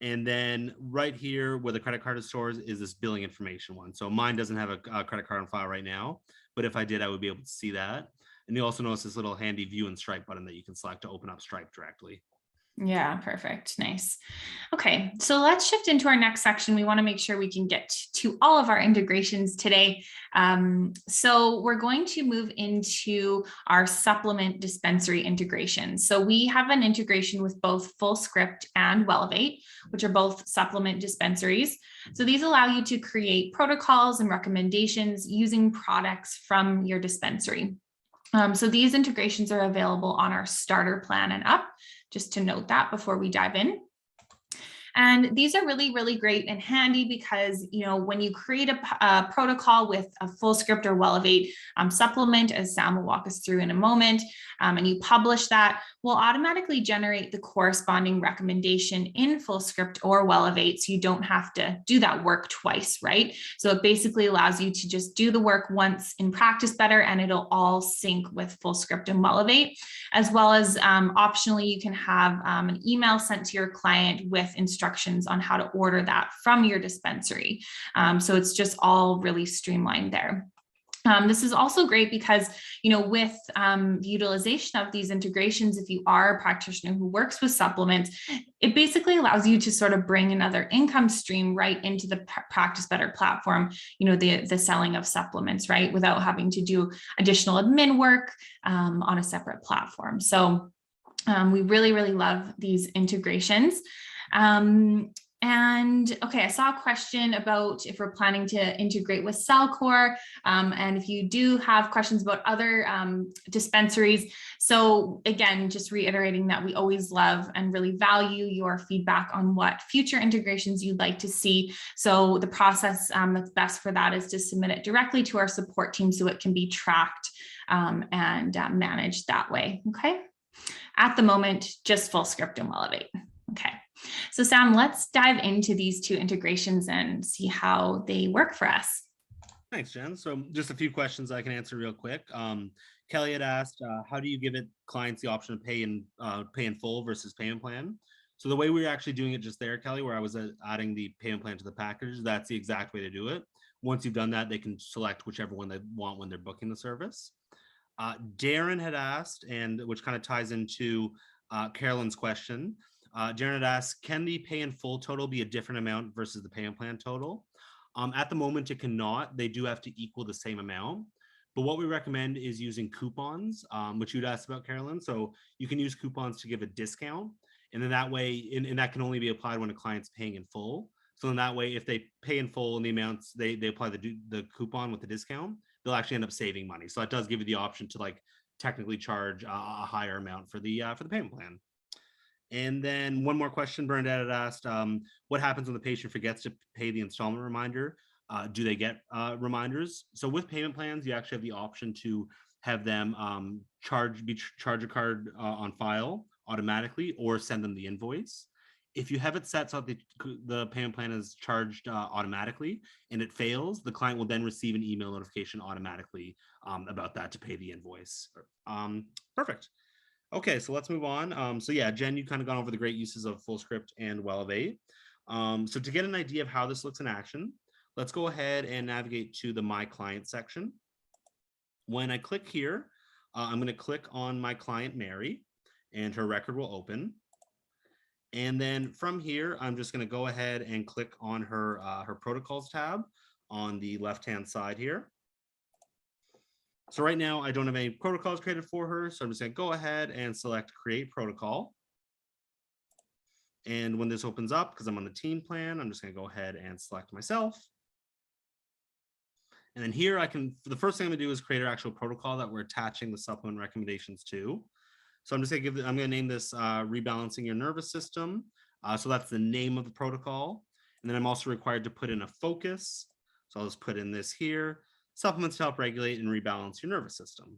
And then right here where the credit card is stored is this billing information one. So mine doesn't have a credit card on file right now, but if I did, I would be able to see that. And you also notice this little handy view and Stripe button that you can select to open up Stripe directly. Yeah, perfect. Nice. Okay, so let's shift into our next section. We want to make sure we can get to all of our integrations today. So we're going to move into our supplement dispensary integration. So we have an integration with both Fullscript and Wellevate, which are both supplement dispensaries. So these allow you to create protocols and recommendations using products from your dispensary. So these integrations are available on our starter plan and up, just to note that before we dive in. And these are really, really great and handy because, you know, when you create a protocol with a Fullscript or Wellevate supplement, as Sam will walk us through in a moment, and you publish that, will automatically generate the corresponding recommendation in Fullscript or Wellevate, so you don't have to do that work twice, right? So it basically allows you to just do the work once in Practice Better, and it'll all sync with Fullscript and Wellevate, as well as optionally, you can have an email sent to your client with instructions on how to order that from your dispensary. So it's just all really streamlined there. This is also great because, you know, with the utilization of these integrations, if you are a practitioner who works with supplements, it basically allows you to sort of bring another income stream right into the Practice Better platform, you know, the selling of supplements, right, without having to do additional admin work on a separate platform. So we really, really love these integrations. And okay, I saw a question about if we're planning to integrate with Cellcore, and if you do have questions about other dispensaries. So again, just reiterating that we always love and really value your feedback on what future integrations you'd like to see. So the process that's best for that is to submit it directly to our support team so it can be tracked and managed that way, okay? At the moment, just Fullscript and Wellevate, okay? So Sam, let's dive into these two integrations and see how they work for us. Thanks, Jen. So just a few questions I can answer real quick. Kelly had asked, how do you give clients the option of pay in full versus payment plan? So the way we were actually doing it just there, Kelly, where I was adding the payment plan to the package, that's the exact way to do it. Once you've done that, they can select whichever one they want when they're booking the service. Darren had asked, and which kind of ties into Carolyn's question. Darren had asked, can the pay in full total be a different amount versus the payment plan total? At the moment, it cannot. They do have to equal the same amount. But what we recommend is using coupons, which you'd asked about, Carolyn. So you can use coupons to give a discount. And then that way, and that can only be applied when a client's paying in full. So in that way, if they pay in full and the amounts, they apply the coupon with the discount, they'll actually end up saving money. So that does give you the option to like technically charge a higher amount for the payment plan. And then one more question Bernadette had asked, what happens when the patient forgets to pay the installment reminder? Do they get reminders? So with payment plans, you actually have the option to have them charge a card on file automatically or send them the invoice. If you have it set so that the payment plan is charged automatically and it fails, the client will then receive an email notification automatically about that to pay the invoice. Perfect. Okay, so let's move on. So yeah, Jen, you kind of gone over the great uses of Fullscript and Wellevate. So to get an idea of how this looks in action, let's go ahead and navigate to the My Client section. When I click here, I'm going to click on my client, Mary, and her record will open. And then from here, I'm just going to go ahead and click on her protocols tab on the left-hand side here. So right now, I don't have any protocols created for her. So I'm just going to go ahead and select Create Protocol. And when this opens up, because I'm on the team plan, I'm just going to go ahead and select myself. And then here the first thing I'm going to do is create an actual protocol that we're attaching the supplement recommendations to. So I'm just going to I'm going to name this Rebalancing Your Nervous System. So that's the name of the protocol. And then I'm also required to put in a focus. So I'll just put in this here. supplements to help regulate and rebalance your nervous system.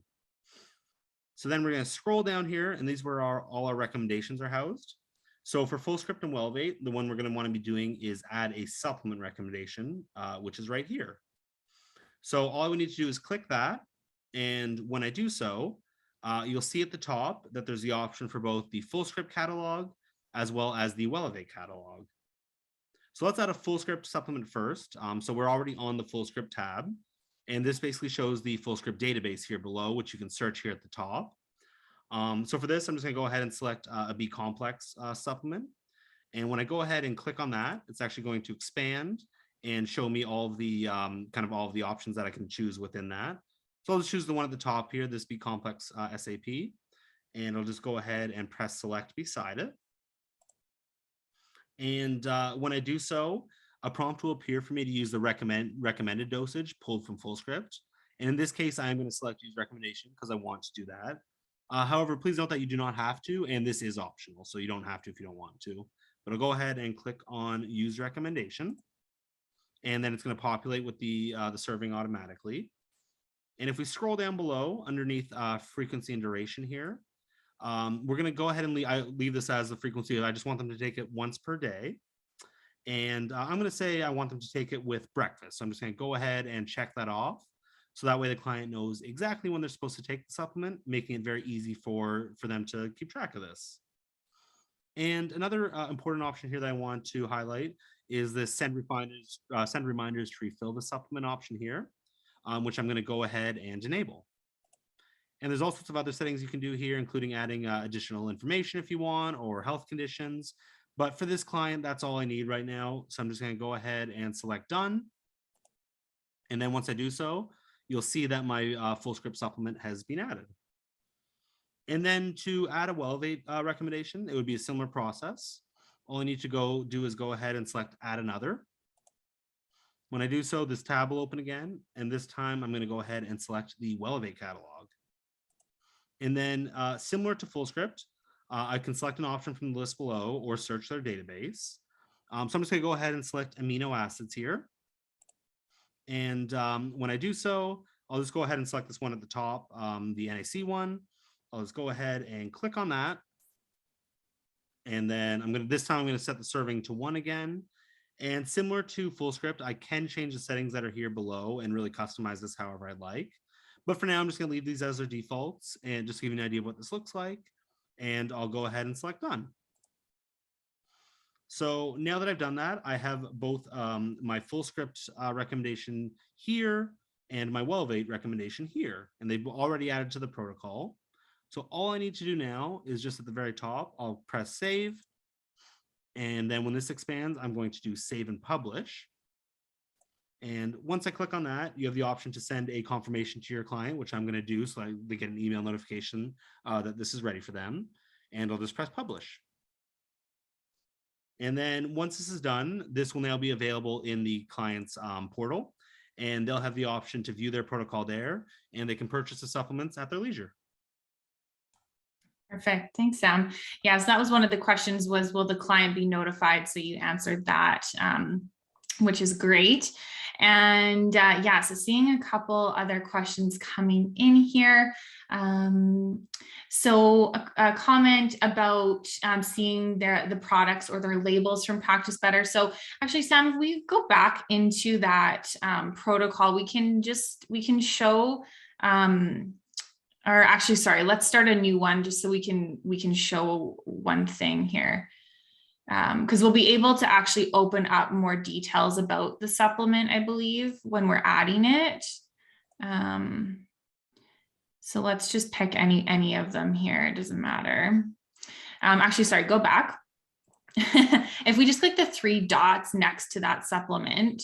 So then we're going to scroll down here, and these where all our recommendations are housed. So for Fullscript and Wellevate, the one we're going to want to be doing is add a supplement recommendation, which is right here. So all we need to do is click that. And when I do so, you'll see at the top that there's the option for both the Fullscript catalog as well as the Wellevate catalog. So let's add a Fullscript supplement first. So we're already on the Fullscript tab. And this basically shows the Fullscript database here below, which you can search here at the top. So for this, I'm just going to go ahead and select a B complex supplement. And when I go ahead and click on that, it's actually going to expand and show me all of the all of the options that I can choose within that. So I'll just choose the one at the top here, this B complex SAP, and I'll just go ahead and press select beside it. And when I do so, a prompt will appear for me to use the recommended dosage pulled from Fullscript. And in this case, I'm going to select use recommendation because I want to do that. However, please note that you do not have to, and this is optional, so you don't have to if you don't want to. But I'll go ahead and click on use recommendation, and then it's going to populate with the serving automatically. And if we scroll down below underneath frequency and duration here, we're going to go ahead and leave this as the frequency. I just want them to take it once per day. And I'm going to say I want them to take it with breakfast. So I'm just going to go ahead and check that off. So that way the client knows exactly when they're supposed to take the supplement, making it very easy for them to keep track of this. And another important option here that I want to highlight is this send reminders to refill the supplement option here, which I'm going to go ahead and enable. And there's all sorts of other settings you can do here, including adding additional information if you want, or health conditions. But for this client, that's all I need right now. So I'm just going to go ahead and select done. And then once I do so, you'll see that my Fullscript supplement has been added. And then to add a Wellevate recommendation, it would be a similar process. All I need to do is go ahead and select add another. When I do so, this tab will open again. And this time I'm going to go ahead and select the Wellevate catalog. And then similar to Fullscript, I can select an option from the list below or search their database. So I'm just going to go ahead and select amino acids here. And when I do so, I'll just go ahead and select this one at the top, the NAC one. I'll just go ahead and click on that. And then this time I'm going to set the serving to 1 again. And similar to Fullscript, I can change the settings that are here below and really customize this however I'd like. But for now, I'm just going to leave these as their defaults and just give you an idea of what this looks like. And I'll go ahead and select done. So now that I've done that, I have both my Fullscript recommendation here and my Wellevate recommendation here, and they've already added to the protocol. So all I need to do now is just at the very top, I'll press save. And then when this expands, I'm going to do save and publish. And once I click on that, you have the option to send a confirmation to your client, which I'm going to do so they get an email notification that this is ready for them. And I'll just press publish. And then once this is done, this will now be available in the client's portal, and they'll have the option to view their protocol there, and they can purchase the supplements at their leisure. Perfect. Thanks, Sam. Yeah, so that was one of the questions was, will the client be notified? So you answered that, which is great. And yeah, so seeing a couple other questions coming in here. So a comment about seeing the products or their labels from Practice Better. So actually, Sam, if we go back into that protocol, we can show, or actually, sorry, let's start a new one just so we can show one thing here. Because we'll be able to actually open up more details about the supplement, I believe, when we're adding it. So let's just pick any of them here. It doesn't matter. Actually, sorry, go back. If we just click the 3 dots next to that supplement,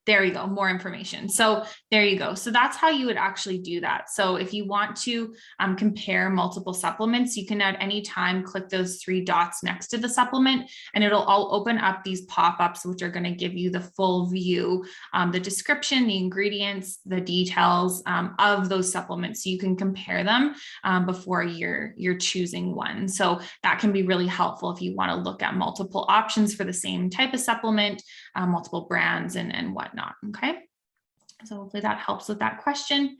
there you go, more information. So there you go. So that's how you would actually do that. So if you want to compare multiple supplements, you can at any time click those 3 dots next to the supplement, and it'll all open up these pop-ups, which are going to give you the full view, the description, the ingredients, the details of those supplements. So you can compare them before you're choosing one. So that can be really helpful if you want to look at multiple options for the same type of supplement, multiple brands and whatnot. Okay. So hopefully that helps with that question.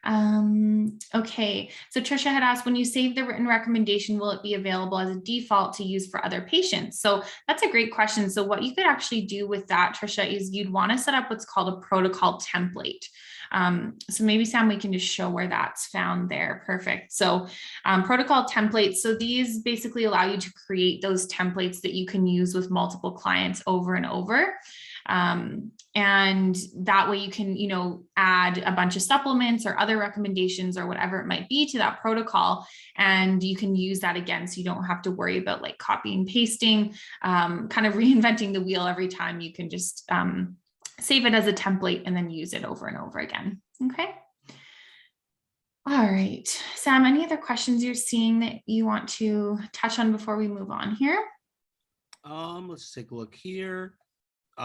Okay, so Trisha had asked, when you save the written recommendation, will it be available as a default to use for other patients? So that's a great question. So what you could actually do with that, Trisha, is you'd want to set up what's called a protocol template. So maybe Sam, we can just show where that's found there. Perfect. So protocol templates. So these basically allow you to create those templates that you can use with multiple clients over and over. And that way you can, add a bunch of supplements or other recommendations or whatever it might be to that protocol. And you can use that again. So you don't have to worry about like copy and pasting, kind of reinventing the wheel every time. You can just save it as a template and then use it over and over again. Okay. All right, Sam, any other questions you're seeing that you want to touch on before we move on here? Let's take a look here.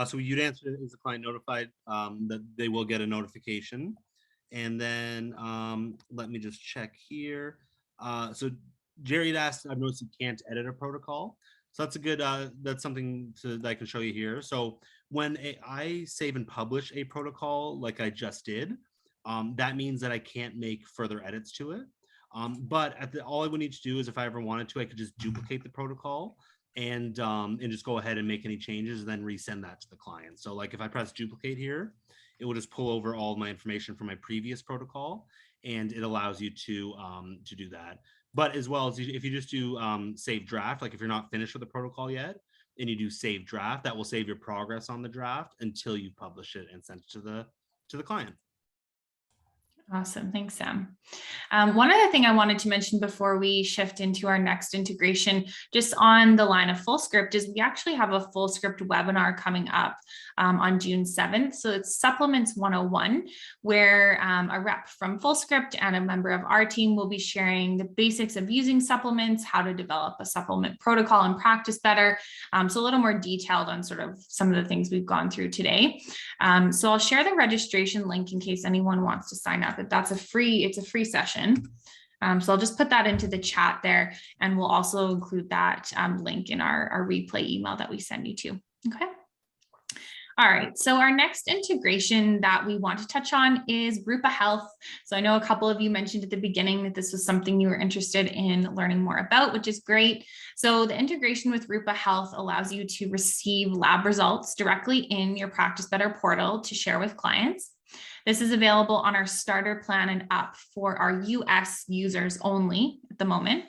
So you'd answer, is the client notified that they will get a notification? And then let me just check here. So Jerry had asked, I've noticed you can't edit a protocol. So that's a good, that's something that I can show you here. So when I save and publish a protocol like I just did, that means that I can't make further edits to it. But all I would need to do is if I ever wanted to, I could just duplicate the protocol and just go ahead and make any changes and then resend that to the client. So like if I press duplicate here, it will just pull over all of my information from my previous protocol, and it allows you to do that. But as well as if you just do save draft, like if you're not finished with the protocol yet and you do save draft, that will save your progress on the draft until you publish it and send it to the client. Awesome. Thanks, Sam. One other thing I wanted to mention before we shift into our next integration, just on the line of Fullscript, is we actually have a Fullscript webinar coming up on June 7th. So it's Supplements 101, where a rep from Fullscript and a member of our team will be sharing the basics of using supplements, how to develop a supplement protocol and practice better. So a little more detailed on sort of some of the things we've gone through today. So I'll share the registration link in case anyone wants to sign up. It's a free session. So I'll just put that into the chat there, and we'll also include that link in our replay email that we send you to. Okay. All right, so our next integration that we want to touch on is Rupa Health. So I know a couple of you mentioned at the beginning that this was something you were interested in learning more about, which is great. So the integration with Rupa Health allows you to receive lab results directly in your Practice Better portal to share with clients. This is available on our starter plan and up for our US users only at the moment.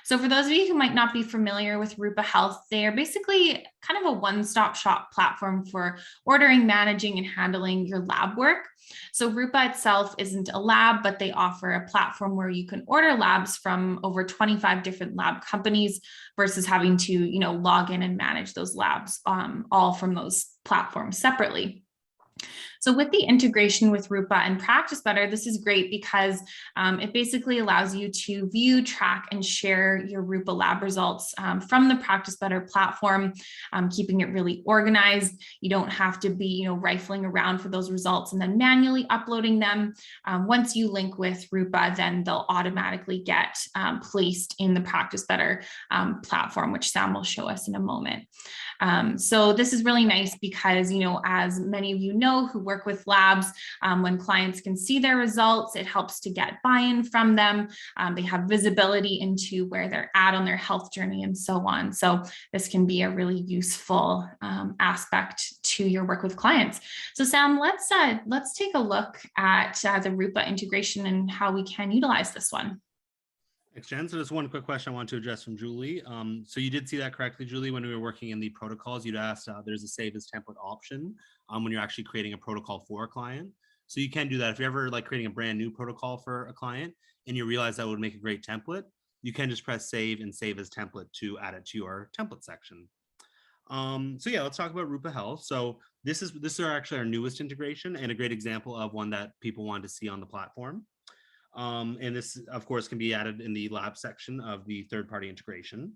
So for those of you who might not be familiar with Rupa Health, they are basically kind of a one-stop shop platform for ordering, managing, and handling your lab work. So Rupa itself isn't a lab, but they offer a platform where you can order labs from over 25 different lab companies versus having to, log in and manage those labs all from those platforms separately. So with the integration with Rupa and Practice Better, this is great because it basically allows you to view, track, and share your Rupa lab results from the Practice Better platform, keeping it really organized. You don't have to be, rifling around for those results and then manually uploading them. Once you link with Rupa, then they'll automatically get placed in the Practice Better platform, which Sam will show us in a moment. So this is really nice because, as many of you know who work with labs, when clients can see their results, it helps to get buy-in from them. They have visibility into where they're at on their health journey and so on. So this can be a really useful aspect to your work with clients. So Sam, let's take a look at the Rupa integration and how we can utilize this one. Thanks, Jen. So just one quick question I want to address from Julie. So you did see that correctly, Julie, when we were working in the protocols, you'd asked there's a save as template option when you're actually creating a protocol for a client. So you can do that. If you're ever creating a brand new protocol for a client and you realize that would make a great template, you can just press save and save as template to add it to your template section. So yeah, let's talk about Rupa Health. So this is actually our newest integration and a great example of one that people wanted to see on the platform. And this, of course, can be added in the lab section of the third-party integration.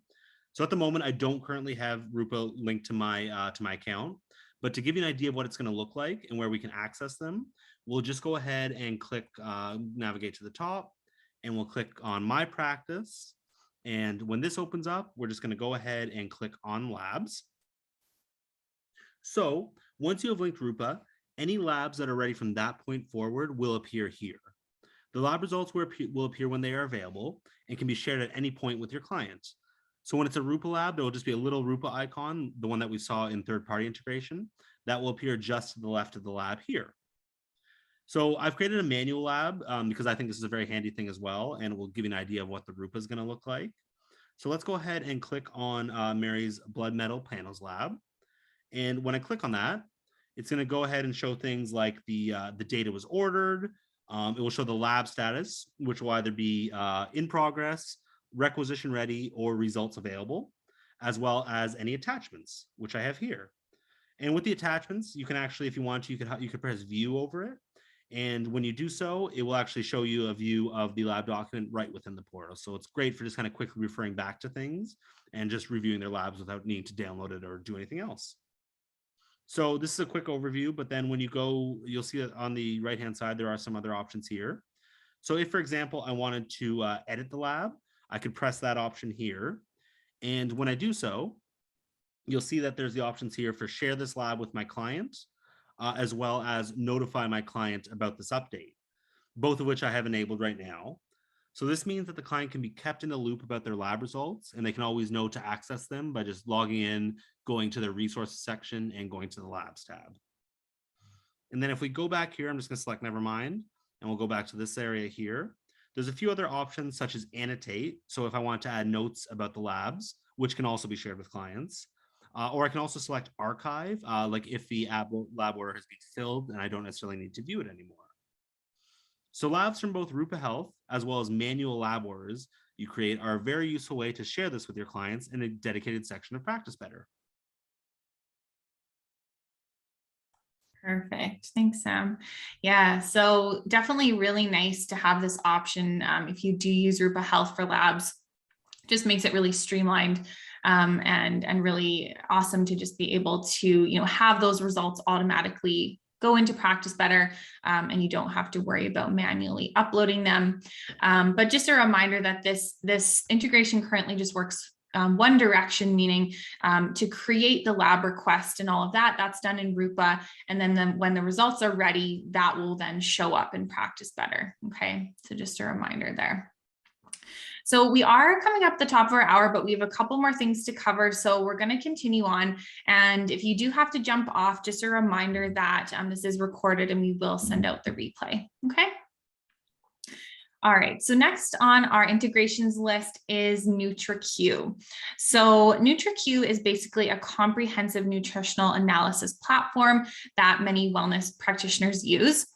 So at the moment, I don't currently have Rupa linked to my account, but to give you an idea of what it's going to look like and where we can access them, we'll just go ahead and click, navigate to the top, and we'll click on My Practice. And when this opens up, we're just going to go ahead and click on Labs. So once you have linked Rupa Any labs that are ready from that point forward will appear here. The lab results will appear when they are available and can be shared at any point with your client. So when it's a Rupa lab, there will just be a little Rupa icon, the one that we saw in third-party integration, that will appear just to the left of the lab here. So I've created a manual lab because I think this is a very handy thing as well, and it will give you an idea of what the Rupa is going to look like. So let's go ahead and click on Mary's blood metal panels lab. And when I click on that, it's going to go ahead and show things like the data was ordered. It will show the lab status, which will either be in progress, requisition ready, or results available, as well as any attachments, which I have here. And with the attachments, you can actually, if you want to, you could press view over it. And when you do so, it will actually show you a view of the lab document right within the portal. So it's great for just kind of quickly referring back to things and just reviewing their labs without needing to download it or do anything else. So this is a quick overview, but then when you go, you'll see that on the right-hand side, there are some other options here. So if, for example, I wanted to edit the lab, I could press that option here. And when I do so, you'll see that there's the options here for share this lab with my client, as well as notify my client about this update, both of which I have enabled right now. So this means that the client can be kept in the loop about their lab results, and they can always know to access them by just logging in, going to their resources section, and going to the labs tab. And then if we go back here, I'm just going to select Nevermind, and we'll go back to this area here. There's a few other options such as annotate. So if I want to add notes about the labs, which can also be shared with clients, or I can also select archive, like if the lab order has been filled and I don't necessarily need to view it anymore. So labs from both Rupa Health as well as manual lab orders you create are a very useful way to share this with your clients in a dedicated section of Practice Better. Perfect. Thanks, Sam. Yeah, so definitely really nice to have this option if you do use Rupa Health for labs. Just makes it really streamlined and really awesome to just be able to have those results automatically go into Practice Better, and you don't have to worry about manually uploading them. But just a reminder that this integration currently just works one direction, meaning to create the lab request and all of that, that's done in Rupa. And then when the results are ready, that will then show up in Practice Better. Okay, so just a reminder there. So we are coming up the top of our hour, but we have a couple more things to cover. So we're going to continue on. And if you do have to jump off, just a reminder that this is recorded and we will send out the replay. Okay. All right, so next on our integrations list is Nutri-Q. So Nutri-Q is basically a comprehensive nutritional analysis platform that many wellness practitioners use.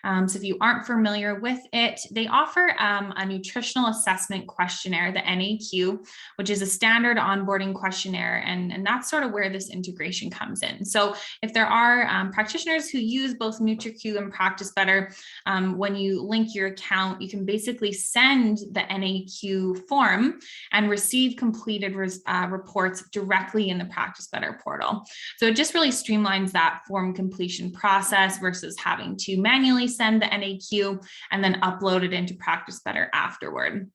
So if you aren't familiar with it, they offer a nutritional assessment questionnaire, the NAQ, which is a standard onboarding questionnaire. And that's sort of where this integration comes in. So if there are practitioners who use both Nutri-Q and Practice Better, when you link your account, you can basically send the NAQ form and receive completed reports directly in the Practice Better portal. So it just really streamlines that form completion process versus having to manually send the NAQ and then upload it into Practice Better afterward.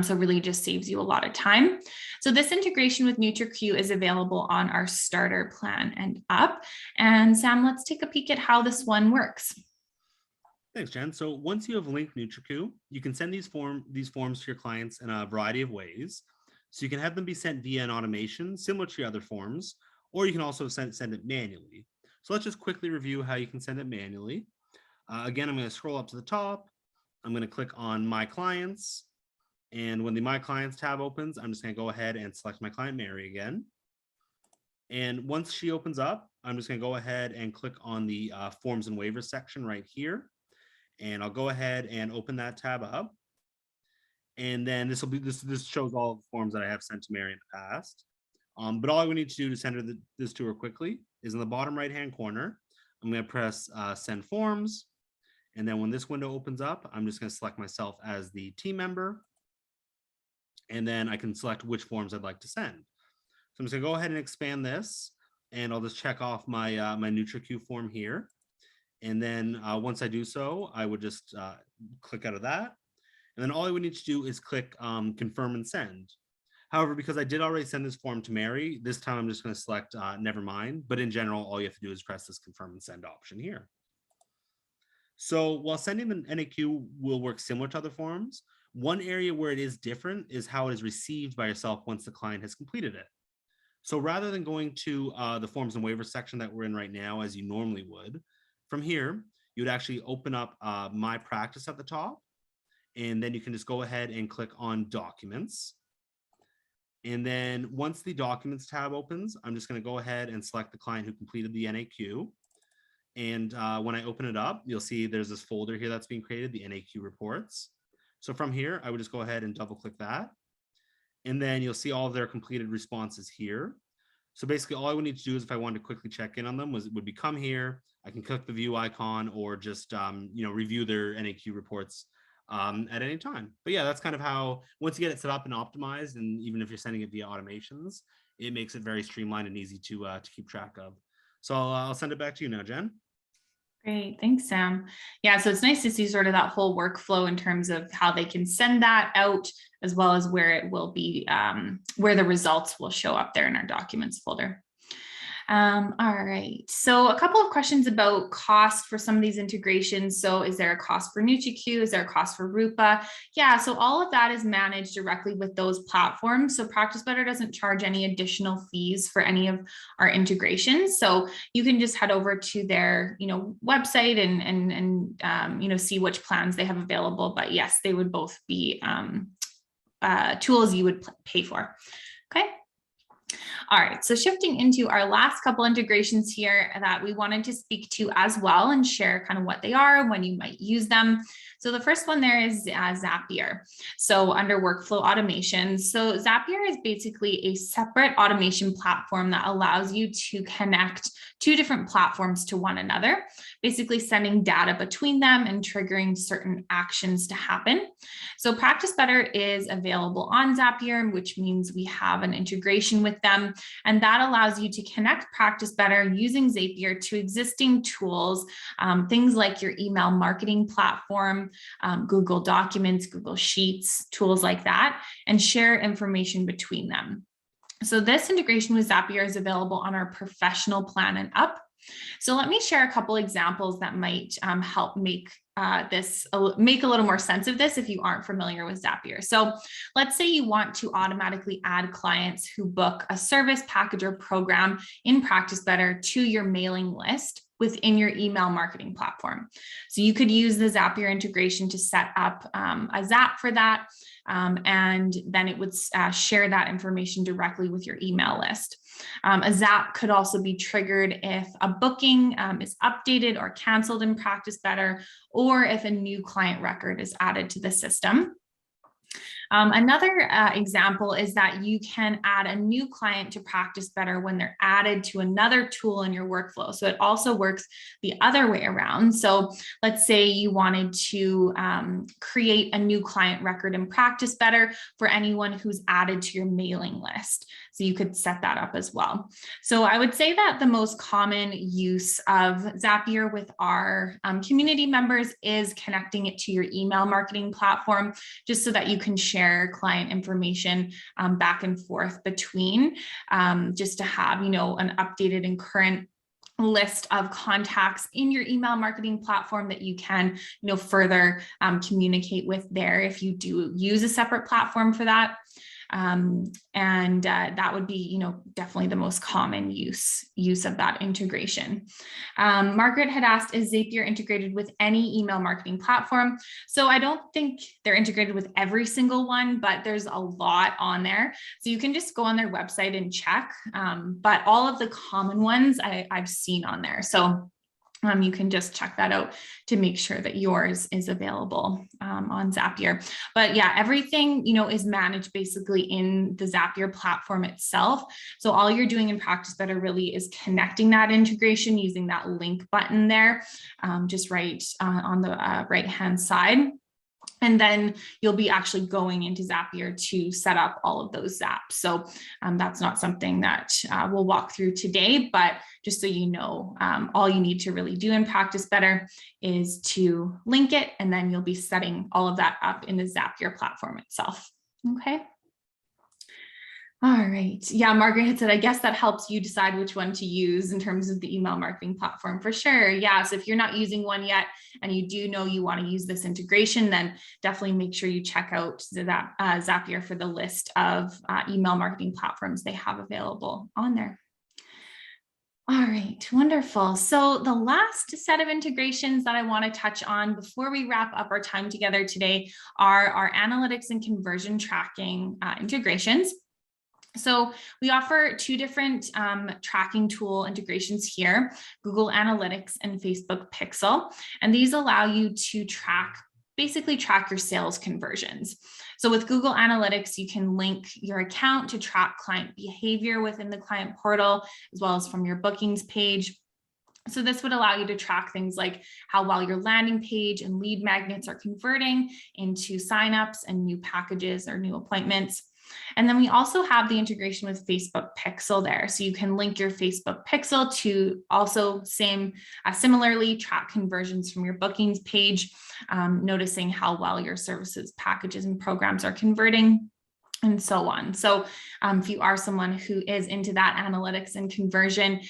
So really just saves you a lot of time. So this integration with Nutri-Q is available on our starter plan and up. And Sam, let's take a peek at how this one works. Thanks, Jen. So once you have linked Nutri-Q, you can send these forms to your clients in a variety of ways. So you can have them be sent via an automation similar to your other forms, or you can also send it manually. So let's just quickly review how you can send it manually. Again, I'm going to scroll up to the top. I'm going to click on My Clients. And when the My Clients tab opens, I'm just going to go ahead and select my client, Mary, again. And once she opens up, I'm just going to go ahead and click on the Forms and Waivers section right here. And I'll go ahead and open that tab up. And then this shows all the forms that I have sent to Mary in the past. But all I would need to do to send this to her quickly is in the bottom right-hand corner, I'm going to press Send Forms. And then when this window opens up, I'm just going to select myself as the team member. And then I can select which forms I'd like to send. So I'm just going to go ahead and expand this. And I'll just check off my, my Nutri-Q form here. And then once I do so, I would just click out of that. And then all I would need to do is click Confirm and Send. However, because I did already send this form to Mary, this time I'm just going to select Nevermind. But in general, all you have to do is press this Confirm and Send option here. So while sending an NAQ will work similar to other forms, one area where it is different is how it is received by yourself once the client has completed it. So rather than going to the forms and waivers section that we're in right now, as you normally would, from here, you would actually open up My Practice at the top, and then you can just go ahead and click on Documents. And then once the Documents tab opens, I'm just going to go ahead and select the client who completed the NAQ. And when I open it up, you'll see there's this folder here that's being created, the NAQ reports. So from here, I would just go ahead and double click that. And then you'll see all of their completed responses here. So basically all I would need to do is if I wanted to quickly check in on them would be come here. I can click the view icon or just review their NAQ reports at any time. But yeah, that's kind of how, once you get it set up and optimized, and even if you're sending it via automations, it makes it very streamlined and easy to keep track of. So I'll send it back to you now, Jen. Great. Thanks, Sam. Yeah, so it's nice to see sort of that whole workflow in terms of how they can send that out, as well as where it will be, where the results will show up there in our documents folder. All right, so a couple of questions about cost for some of these integrations. So is there a cost for Nutri-Q? Is there a cost for Rupa? Yeah, so all of that is managed directly with those platforms. So Practice Better doesn't charge any additional fees for any of our integrations. So you can just head over to their, website and see which plans they have available. But yes, they would both be tools you would pay for. Okay. All right, so shifting into our last couple integrations here that we wanted to speak to as well and share kind of what they are, when you might use them. So the first one there is Zapier. So under workflow automations. So Zapier is basically a separate automation platform that allows you to connect two different platforms to one another, basically sending data between them and triggering certain actions to happen. So Practice Better is available on Zapier, which means we have an integration with them. And that allows you to connect Practice Better using Zapier to existing tools, things like your email marketing platform, Google Documents, Google Sheets, tools like that, and share information between them. So this integration with Zapier is available on our professional plan and up. So let me share a couple examples that might help make make a little more sense of this if you aren't familiar with Zapier. So let's say you want to automatically add clients who book a service, package, or program in Practice Better to your mailing list within your email marketing platform. So you could use the Zapier integration to set up a Zap for that, and then it would share that information directly with your email list. A Zap could also be triggered if a booking is updated or canceled in Practice Better, or if a new client record is added to the system. Another example is that you can add a new client to Practice Better when they're added to another tool in your workflow. So it also works the other way around. So let's say you wanted to create a new client record in Practice Better for anyone who's added to your mailing list. So you could set that up as well. So I would say that the most common use of Zapier with our community members is connecting it to your email marketing platform, just so that you can share client information back and forth between, just to have, an updated and current list of contacts in your email marketing platform that you can, further communicate with there if you do use a separate platform for that. That would be, definitely the most common use of that integration. Margaret had asked, is Zapier integrated with any email marketing platform? So I don't think they're integrated with every single one, but there's a lot on there. So you can just go on their website and check, but all of the common ones I've seen on there. So you can just check that out to make sure that yours is available on Zapier. But yeah, everything, is managed basically in the Zapier platform itself. So all you're doing in Practice Better really is connecting that integration using that link button there, just right on the right-hand side. And then you'll be actually going into Zapier to set up all of those Zaps. So that's not something that we'll walk through today, but just so you know, all you need to really do in Practice Better is to link it, and then you'll be setting all of that up in the Zapier platform itself. Okay. All right. Yeah, Margaret had said, I guess that helps you decide which one to use in terms of the email marketing platform for sure. Yeah. So if you're not using one yet and you do know you want to use this integration, then definitely make sure you check out Zapier for the list of email marketing platforms they have available on there. All right, wonderful. So the last set of integrations that I want to touch on before we wrap up our time together today are our analytics and conversion tracking integrations. So we offer two different tracking tool integrations here, Google Analytics and Facebook Pixel. And these allow you to basically track your sales conversions. So with Google Analytics, you can link your account to track client behavior within the client portal, as well as from your bookings page. So this would allow you to track things like how well your landing page and lead magnets are converting into signups and new packages or new appointments. And then we also have the integration with Facebook Pixel there. So you can link your Facebook Pixel to also similarly track conversions from your bookings page, noticing how well your services, packages, and programs are converting, and so on. So if you are someone who is into that analytics and conversion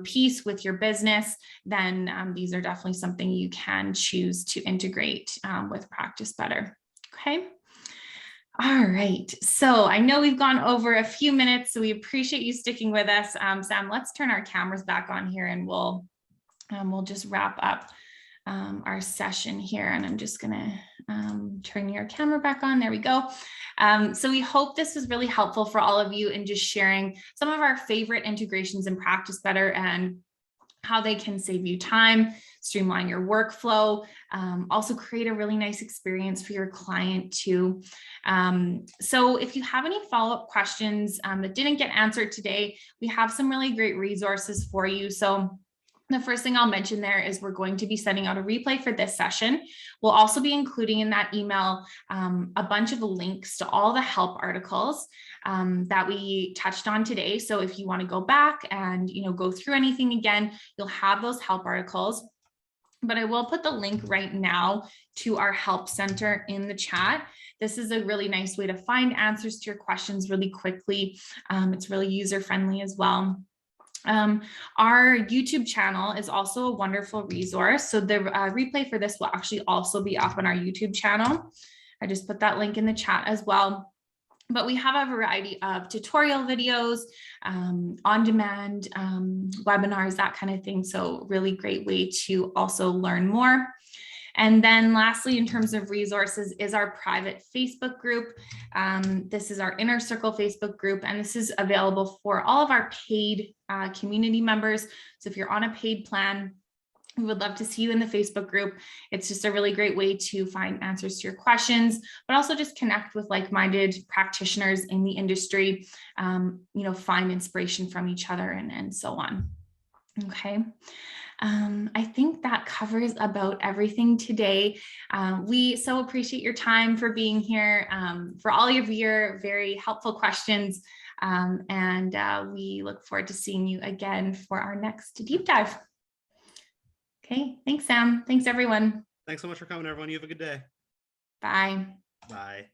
piece with your business, then these are definitely something you can choose to integrate with Practice Better. Okay. All right. So I know we've gone over a few minutes, so we appreciate you sticking with us. Sam, let's turn our cameras back on here and we'll just wrap up our session here. And I'm just going to turn your camera back on. There we go. So we hope this was really helpful for all of you in just sharing some of our favorite integrations in Practice Better and how they can save you time, streamline your workflow, also create a really nice experience for your client too. So if you have any follow-up questions that didn't get answered today, we have some really great resources for you. So the first thing I'll mention there is we're going to be sending out a replay for this session. We'll also be including in that email a bunch of links to all the help articles that we touched on today. So if you want to go back and go through anything again, you'll have those help articles. But I will put the link right now to our help center in the chat. This is a really nice way to find answers to your questions really quickly. It's really user-friendly as well. Our YouTube channel is also a wonderful resource. So the replay for this will actually also be up on our YouTube channel. I just put that link in the chat as well. But we have a variety of tutorial videos, on-demand webinars, that kind of thing. So really great way to also learn more. And then lastly, in terms of resources, is our private Facebook group. This is our Inner Circle Facebook group, and this is available for all of our paid community members. So if you're on a paid plan, we would love to see you in the Facebook group. It's just a really great way to find answers to your questions, but also just connect with like-minded practitioners in the industry, find inspiration from each other and so on. Okay. I think that covers about everything today. We so appreciate your time for being here, for all of your very helpful questions. And we look forward to seeing you again for our next deep dive. Okay, thanks, Sam. Thanks, everyone. Thanks so much for coming, everyone. You have a good day. Bye. Bye.